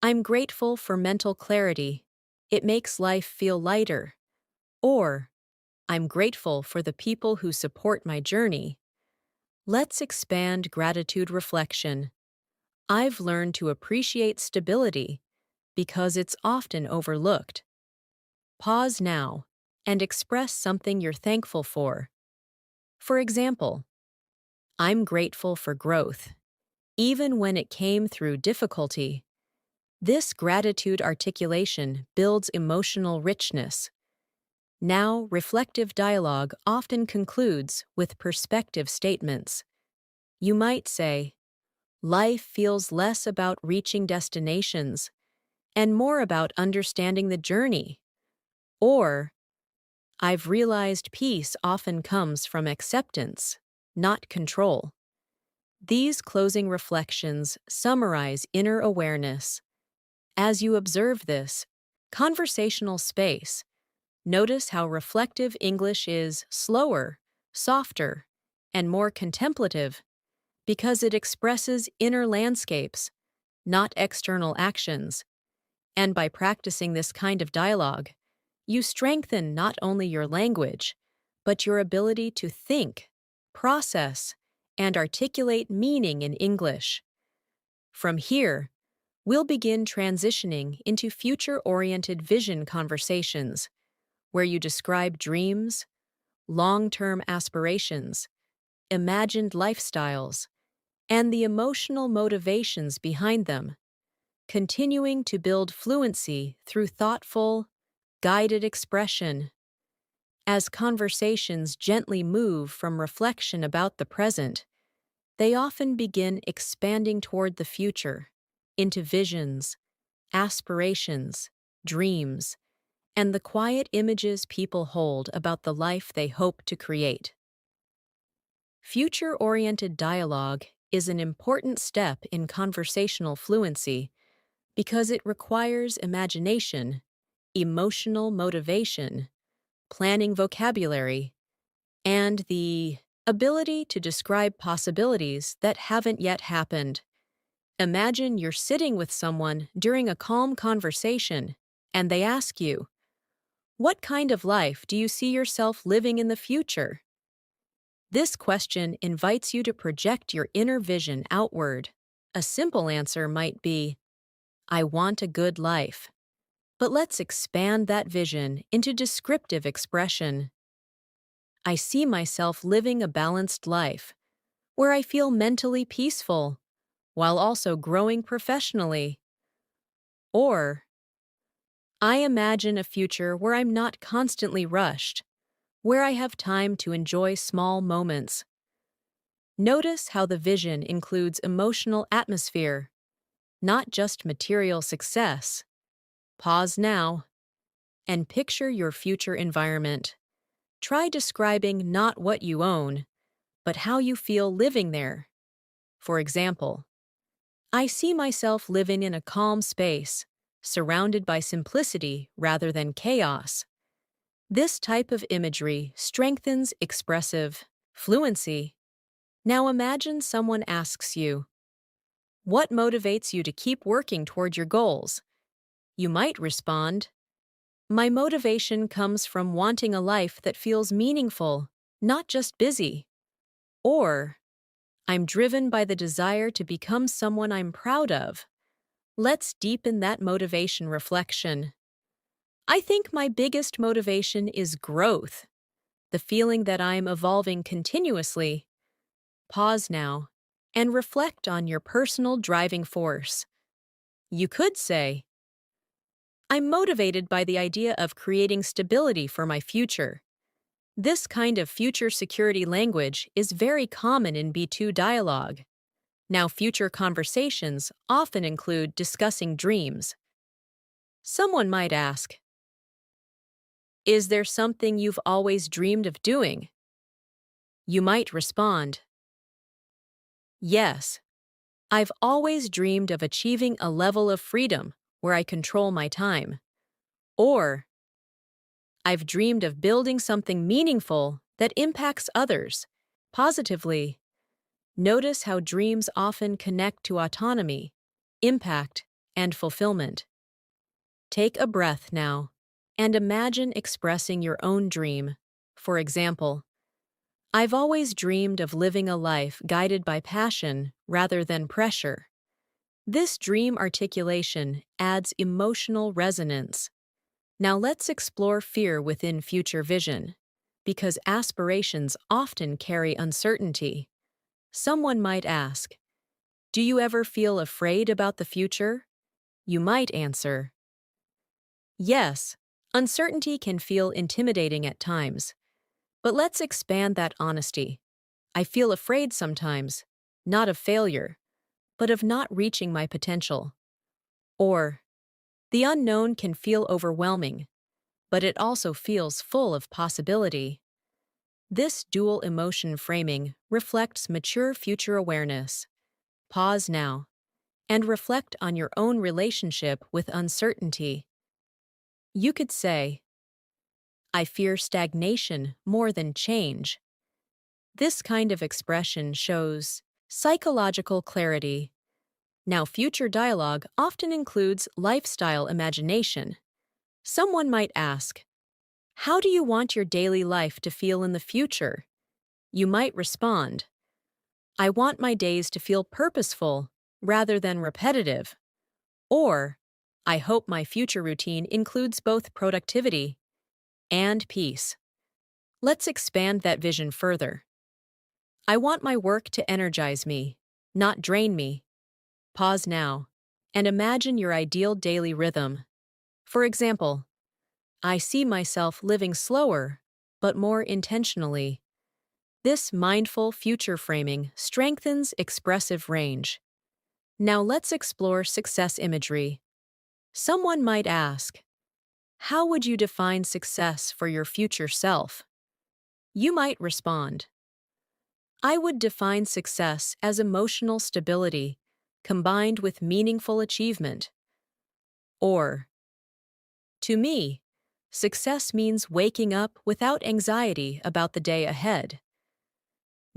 "I'm grateful for mental clarity. It makes life feel lighter." Or, "I'm grateful for the people who support my journey." Let's expand gratitude reflection. "I've learned to appreciate stability because it's often overlooked." Pause now and express something you're thankful for. For example, "I'm grateful for growth, even when it came through difficulty." This gratitude articulation builds emotional richness. Now, reflective dialogue often concludes with perspective statements. You might say, "Life feels less about reaching destinations and more about understanding the journey." Or, "I've realized peace often comes from acceptance, not control." These closing reflections summarize inner awareness. As you observe this conversational space, notice how reflective English is slower, softer, and more contemplative because it expresses inner landscapes, not external actions. And by practicing this kind of dialogue, you strengthen not only your language, but your ability to think, process, and articulate meaning in English. From here, we'll begin transitioning into future-oriented vision conversations, where you describe dreams, long-term aspirations, imagined lifestyles, and the emotional motivations behind them, continuing to build fluency through thoughtful, guided expression. As conversations gently move from reflection about the present, they often begin expanding toward the future, into visions, aspirations, dreams, and the quiet images people hold about the life they hope to create. Future-oriented dialogue is an important step in conversational fluency because it requires imagination, emotional motivation, planning vocabulary, and the Ability to describe possibilities that haven't yet happened. Imagine you're sitting with someone during a calm conversation, and they ask you, "What kind of life do you see yourself living in the future?" This question invites you to project your inner vision outward. A simple answer might be, "I want a good life." But let's expand that vision into descriptive expression. I see myself living a balanced life, where I feel mentally peaceful, while also growing professionally. Or, I imagine a future where I'm not constantly rushed, where I have time to enjoy small moments. Notice how the vision includes emotional atmosphere, not just material success. Pause now and picture your future environment. Try describing not what you own, but how you feel living there. For example, I see myself living in a calm space, surrounded by simplicity rather than chaos. This type of imagery strengthens expressive fluency. Now imagine someone asks you, "What motivates you to keep working toward your goals?" You might respond, "My motivation comes from wanting a life that feels meaningful, not just busy." Or, "I'm driven by the desire to become someone I'm proud of." Let's deepen that motivation reflection. I think my biggest motivation is growth, the feeling that I'm evolving continuously. Pause now and reflect on your personal driving force. You could say, "I'm motivated by the idea of creating stability for my future." This kind of future security language is very common in B2 dialogue. Now, future conversations often include discussing dreams. Someone might ask, "Is there something you've always dreamed of doing?" You might respond, "Yes, I've always dreamed of achieving a level of freedom where I control my time." Or, "I've dreamed of building something meaningful that impacts others positively." Notice how dreams often connect to autonomy, impact, and fulfillment. Take a breath now and imagine expressing your own dream. For example, I've always dreamed of living a life guided by passion rather than pressure. This dream articulation adds emotional resonance. Now let's explore fear within future vision, because aspirations often carry uncertainty. Someone might ask, "Do you ever feel afraid about the future?" You might answer, "Yes, uncertainty can feel intimidating at times." But let's expand that honesty. I feel afraid sometimes, not of failure, but of not reaching my potential. Or, the unknown can feel overwhelming, but it also feels full of possibility. This dual emotion framing reflects mature future awareness. Pause now and reflect on your own relationship with uncertainty. You could say, "I fear stagnation more than change." This kind of expression shows psychological clarity. Now, future dialogue often includes lifestyle imagination. Someone might ask, "How do you want your daily life to feel in the future?" You might respond, "I want my days to feel purposeful rather than repetitive." Or, "I hope my future routine includes both productivity and peace." Let's expand that vision further. I want my work to energize me, not drain me. Pause now and imagine your ideal daily rhythm. For example, I see myself living slower, but more intentionally. This mindful future framing strengthens expressive range. Now let's explore success imagery. Someone might ask, "How would you define success for your future self?" You might respond, "I would define success as emotional stability combined with meaningful achievement." Or, "To me, success means waking up without anxiety about the day ahead."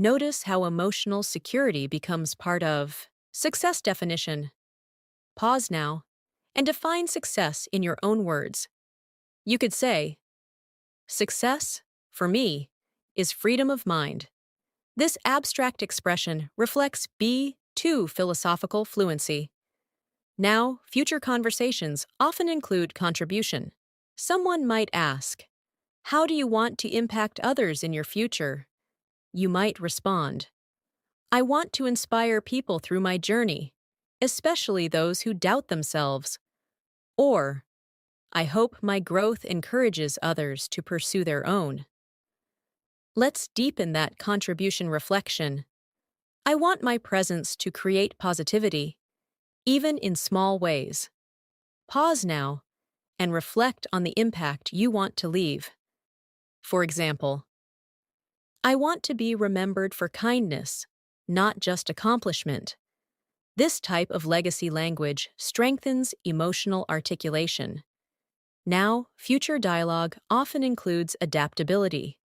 Notice how emotional security becomes part of success definition. Pause now and define success in your own words. You could say, success, for me, is freedom of mind. This abstract expression reflects B2 philosophical fluency. Now, future conversations often include contribution. Someone might ask, how do you want to impact others in your future? You might respond, I want to inspire people through my journey, especially those who doubt themselves. Or, I hope my growth encourages others to pursue their own. Let's deepen that contribution reflection. I want my presence to create positivity, even in small ways. Pause now and reflect on the impact you want to leave. For example, I want to be remembered for kindness, not just accomplishment. This type of legacy language strengthens emotional articulation. Now, future dialogue often includes adaptability.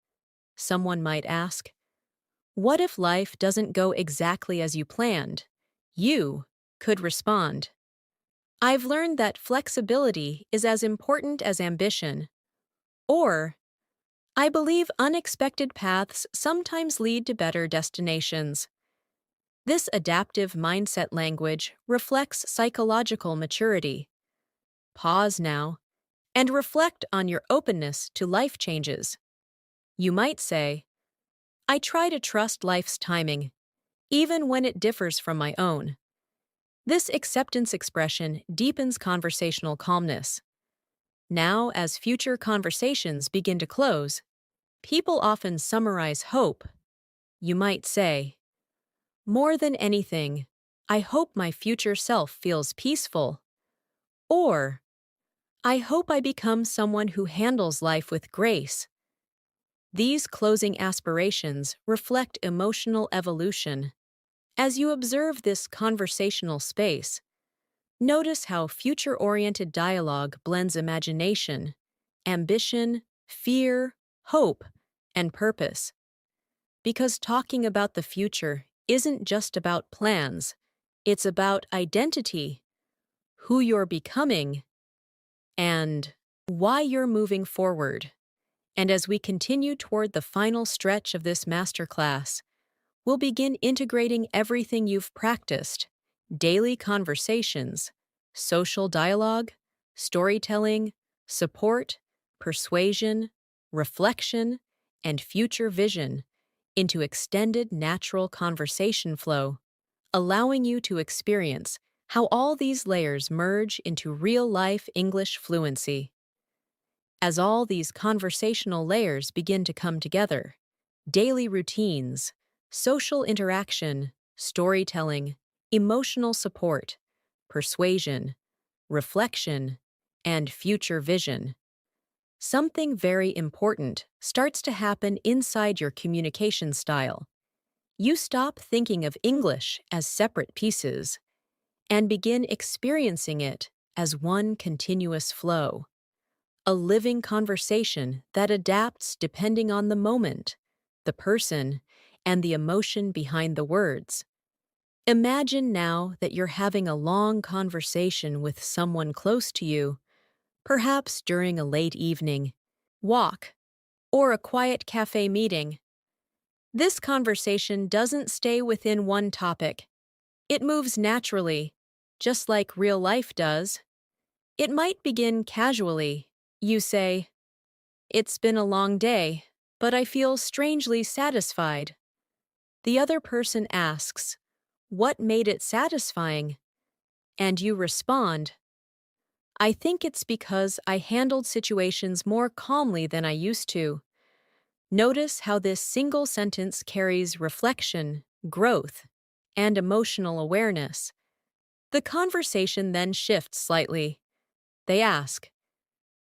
Someone might ask, what if life doesn't go exactly as you planned? You could respond, I've learned that flexibility is as important as ambition. Or, I believe unexpected paths sometimes lead to better destinations. This adaptive mindset language reflects psychological maturity. Pause now and reflect on your openness to life changes. You might say, I try to trust life's timing, even when it differs from my own. This acceptance expression deepens conversational calmness. Now, as future conversations begin to close, people often summarize hope. You might say, more than anything, I hope my future self feels peaceful. Or, I hope I become someone who handles life with grace. These closing aspirations reflect emotional evolution. As you observe this conversational space, notice how future-oriented dialogue blends imagination, ambition, fear, hope, and purpose. Because talking about the future isn't just about plans, it's about identity, who you're becoming, and why you're moving forward. And as we continue toward the final stretch of this masterclass, we'll begin integrating everything you've practiced: daily conversations, social dialogue, storytelling, support, persuasion, reflection, and future vision into extended natural conversation flow, allowing you to experience how all these layers merge into real-life English fluency. As all these conversational layers begin to come together, daily routines, social interaction, storytelling, emotional support, persuasion, reflection, and future vision, something very important starts to happen inside your communication style. You stop thinking of English as separate pieces and begin experiencing it as one continuous flow, a living conversation that adapts depending on the moment, the person, and the emotion behind the words. Imagine now that you're having a long conversation with someone close to you, perhaps during a late evening walk or a quiet cafe meeting. This conversation doesn't stay within one topic. It moves naturally, just like real life does. It might begin casually. You say, it's been a long day, but I feel strangely satisfied. The other person asks, what made it satisfying? And you respond, I think it's because I handled situations more calmly than I used to. Notice how this single sentence carries reflection, growth, and emotional awareness. The conversation then shifts slightly. They ask,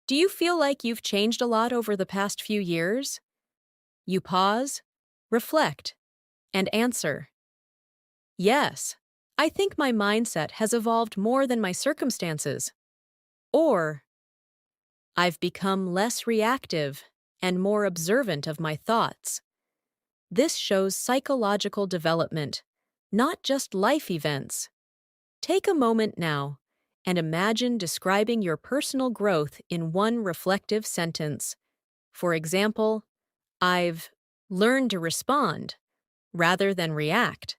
do you feel like you've changed a lot over the past few years? You pause, reflect, and answer, yes, I think my mindset has evolved more than my circumstances. Or, I've become less reactive and more observant of my thoughts. This shows psychological development, not just life events. Take a moment now and imagine describing your personal growth in one reflective sentence. For example, I've learned to respond rather than react.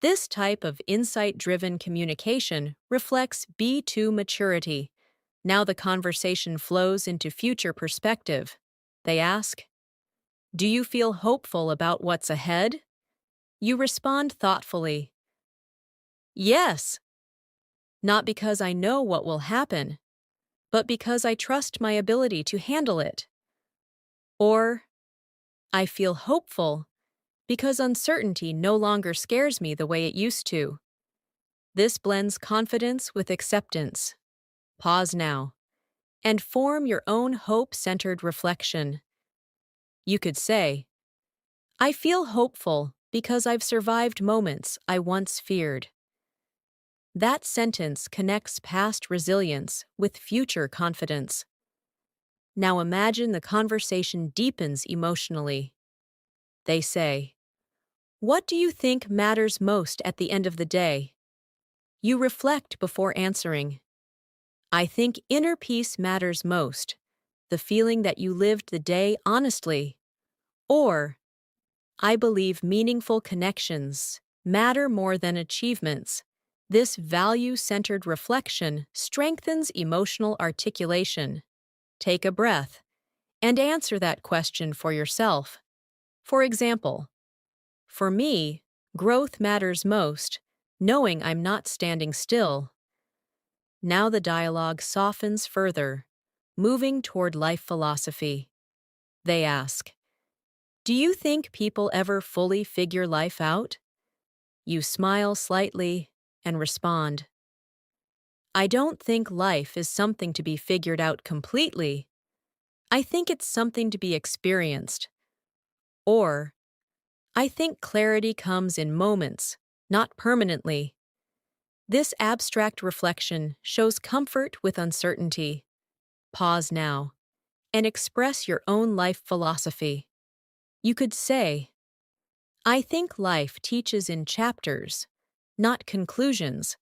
This type of insight-driven communication reflects B2 maturity. Now the conversation flows into future perspective. They ask, "Do you feel hopeful about what's ahead?" You respond thoughtfully, "Yes," not because I know what will happen, but because I trust my ability to handle it. Or, "I feel hopeful because uncertainty no longer scares me the way it used to." This blends confidence with acceptance. Pause now and form your own hope-centered reflection. You could say, "I feel hopeful because I've survived moments I once feared." That sentence connects past resilience with future confidence. Now imagine the conversation deepens emotionally. They say, "What do you think matters most at the end of the day?" You reflect before answering. "I think inner peace matters most, the feeling that you lived the day honestly." Or, "I believe meaningful connections matter more than achievements." This value-centered reflection strengthens emotional articulation. Take a breath and answer that question for yourself. For example, "For me, growth matters most, knowing I'm not standing still." Now the dialogue softens further, moving toward life philosophy. They ask, "Do you think people ever fully figure life out?" You smile slightly and respond, "I don't think life is something to be figured out completely. I think it's something to be experienced." Or, "I think clarity comes in moments, not permanently." This abstract reflection shows comfort with uncertainty. Pause now and express your own life philosophy. You could say, "I think life teaches in chapters, not conclusions."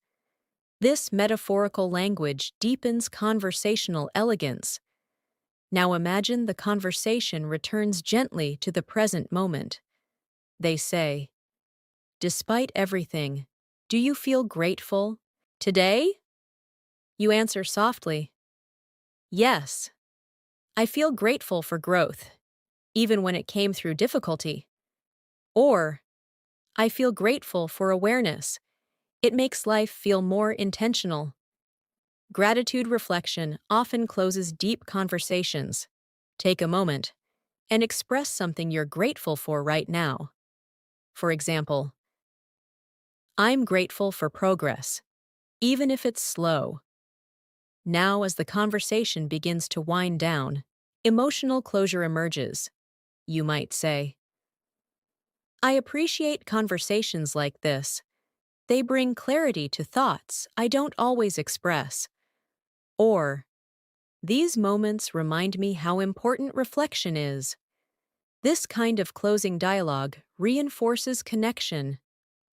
This metaphorical language deepens conversational elegance. Now imagine the conversation returns gently to the present moment. They say, "Despite everything, do you feel grateful today?" You answer softly, "Yes, I feel grateful for growth, even when it came through difficulty." Or, "I feel grateful for awareness. It makes life feel more intentional." Gratitude reflection often closes deep conversations. Take a moment and express something you're grateful for right now. For example, "I'm grateful for progress, even if it's slow." Now, as the conversation begins to wind down, emotional closure emerges. You might say, "I appreciate conversations like this. They bring clarity to thoughts I don't always express." Or, "These moments remind me how important reflection is." This kind of closing dialogue reinforces connection.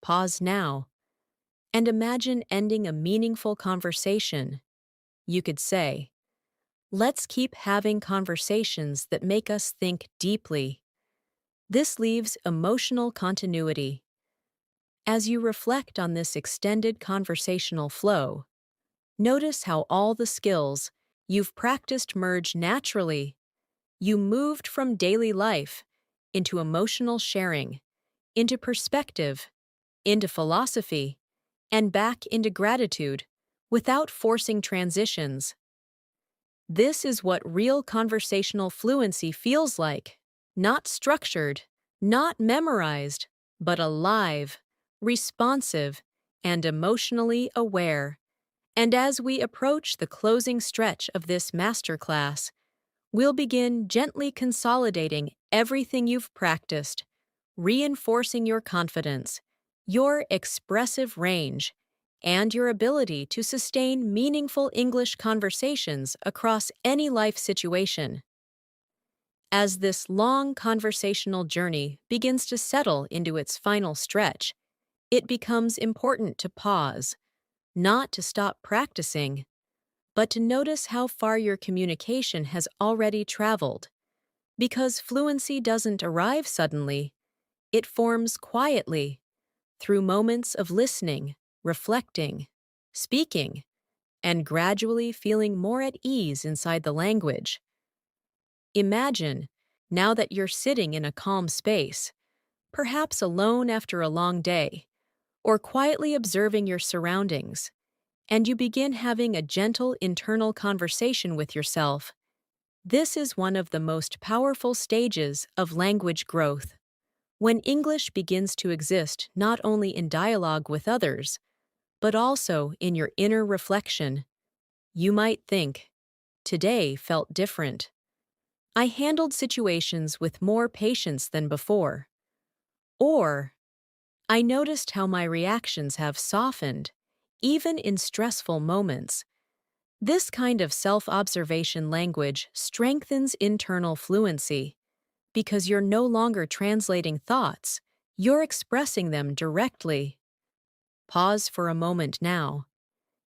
Pause now and imagine ending a meaningful conversation. You could say, "Let's keep having conversations that make us think deeply." This leaves emotional continuity. As you reflect on this extended conversational flow, notice how all the skills you've practiced merge naturally. You moved from daily life into emotional sharing, into perspective, into philosophy, and back into gratitude without forcing transitions. This is what real conversational fluency feels like. Not structured, not memorized, but alive, responsive, and emotionally aware. And as we approach the closing stretch of this masterclass, we'll begin gently consolidating everything you've practiced, reinforcing your confidence, your expressive range, and your ability to sustain meaningful English conversations across any life situation. As this long conversational journey begins to settle into its final stretch, it becomes important to pause, not to stop practicing, but to notice how far your communication has already traveled. Because fluency doesn't arrive suddenly, it forms quietly through moments of listening, reflecting, speaking, and gradually feeling more at ease inside the language. Imagine, now that you're sitting in a calm space, perhaps alone after a long day, or quietly observing your surroundings, and you begin having a gentle internal conversation with yourself. This is one of the most powerful stages of language growth. When English begins to exist not only in dialogue with others, but also in your inner reflection, you might think, "Today felt different. I handled situations with more patience than before." Or, "I noticed how my reactions have softened, even in stressful moments." This kind of self-observation language strengthens internal fluency because you're no longer translating thoughts, you're expressing them directly. Pause for a moment now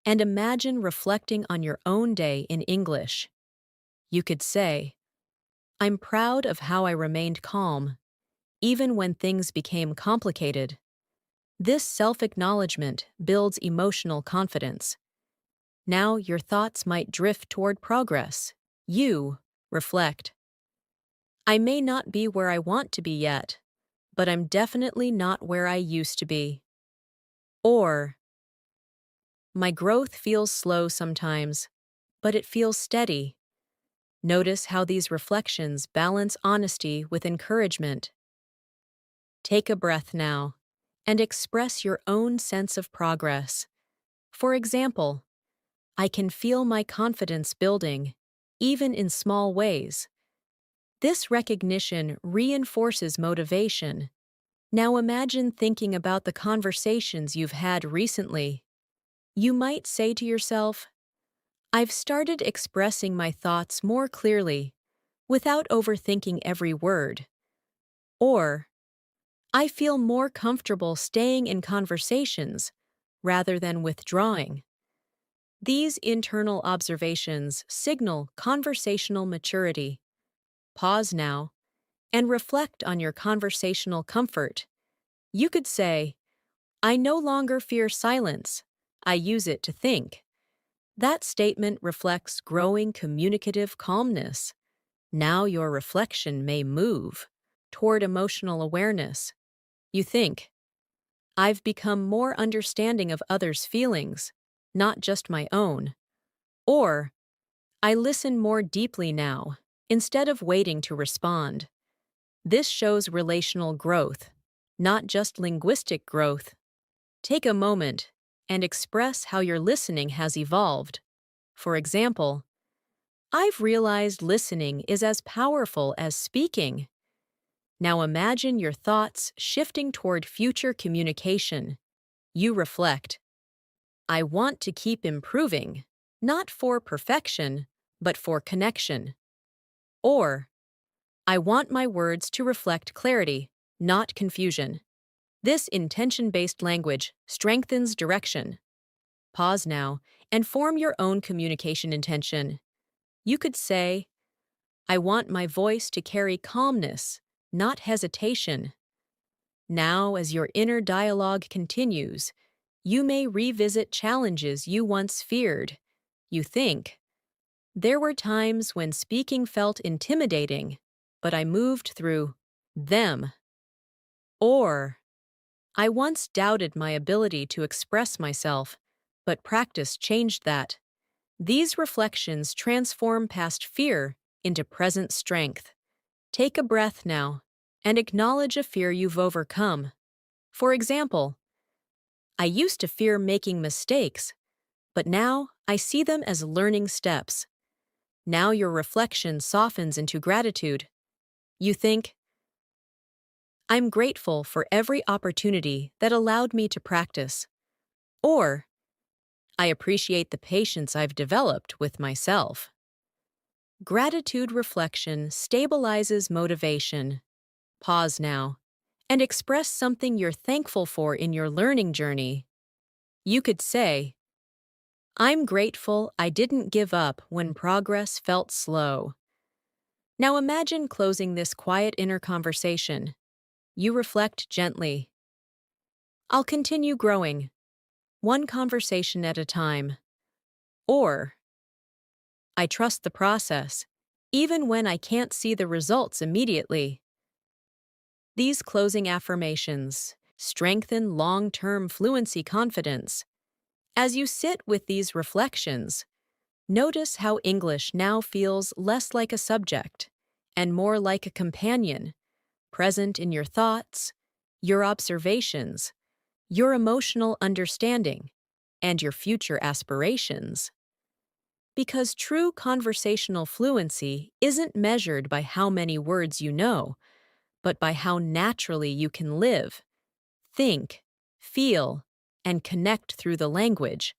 and imagine reflecting on your own day in English. You could say, "I'm proud of how I remained calm, even when things became complicated." This self-acknowledgement builds emotional confidence. Now your thoughts might drift toward progress. You reflect, "I may not be where I want to be yet, but I'm definitely not where I used to be." Or, "My growth feels slow sometimes, but it feels steady." Notice how these reflections balance honesty with encouragement. Take a breath now and express your own sense of progress. For example, "I can feel my confidence building, even in small ways." This recognition reinforces motivation. Now imagine thinking about the conversations you've had recently. You might say to yourself, "I've started expressing my thoughts more clearly, without overthinking every word." Or, "I feel more comfortable staying in conversations rather than withdrawing." These internal observations signal conversational maturity. Pause now and reflect on your conversational comfort. You could say, "I no longer fear silence. I use it to think." That statement reflects growing communicative calmness. Now your reflection may move toward emotional awareness. You think, "I've become more understanding of others' feelings, not just my own." Or, "I listen more deeply now, instead of waiting to respond." This shows relational growth, not just linguistic growth. Take a moment and express how your listening has evolved. For example, "I've realized listening is as powerful as speaking." Now imagine your thoughts shifting toward future communication. You reflect, "I want to keep improving, not for perfection, but for connection." Or, "I want my words to reflect clarity, not confusion." This intention-based language strengthens direction. Pause now and form your own communication intention. You could say, "I want my voice to carry calmness, not hesitation." Now, as your inner dialogue continues, you may revisit challenges you once feared. You think, "There were times when speaking felt intimidating, but I moved through them." Or, "I once doubted my ability to express myself, but practice changed that." These reflections transform past fear into present strength. Take a breath now and acknowledge a fear you've overcome. For example, "I used to fear making mistakes, but now I see them as learning steps." Now your reflection softens into gratitude. You think, "I'm grateful for every opportunity that allowed me to practice." Or, "I appreciate the patience I've developed with myself." Gratitude reflection stabilizes motivation. Pause now and express something you're thankful for in your learning journey. You could say, I'm grateful I didn't give up when progress felt slow. Now imagine closing this quiet inner conversation. You reflect gently. I'll continue growing, one conversation at a time. Or, I trust the process, even when I can't see the results immediately. These closing affirmations strengthen long-term fluency confidence. As you sit with these reflections, notice how English now feels less like a subject and more like a companion, present in your thoughts, your observations, your emotional understanding, and your future aspirations. Because true conversational fluency isn't measured by how many words you know, but by how naturally you can live, think, feel, and connect through the language.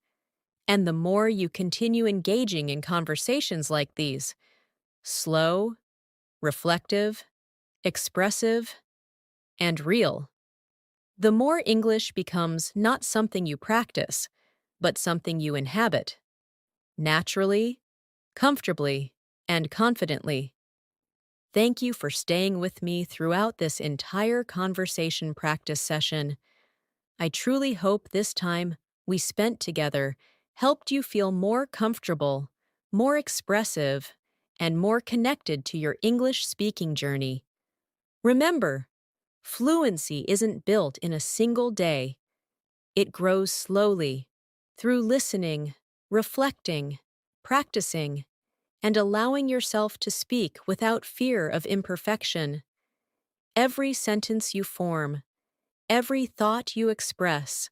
And the more you continue engaging in conversations like these, slow, reflective, expressive, and real, the more English becomes not something you practice, but something you inhabit, naturally, comfortably, and confidently. Thank you for staying with me throughout this entire conversation practice session. I truly hope this time we spent together helped you feel more comfortable, more expressive, and more connected to your English speaking journey. Remember, fluency isn't built in a single day. It grows slowly, through listening, reflecting, practicing, and allowing yourself to speak without fear of imperfection. Every sentence you form, every thought you express,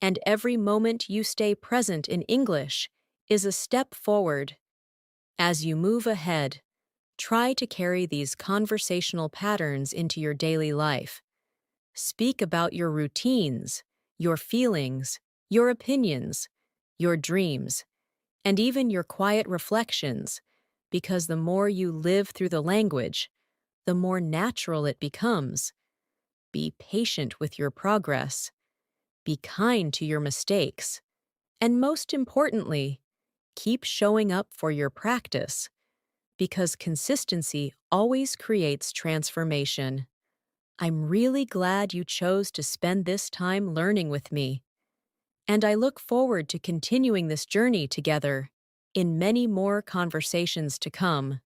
and every moment you stay present in English is a step forward. As you move ahead, try to carry these conversational patterns into your daily life. Speak about your routines, your feelings, your opinions, your dreams, and even your quiet reflections, because the more you live through the language, the more natural it becomes. Be patient with your progress, be kind to your mistakes, and most importantly, keep showing up for your practice, because consistency always creates transformation. I'm really glad you chose to spend this time learning with me, and I look forward to continuing this journey together in many more conversations to come.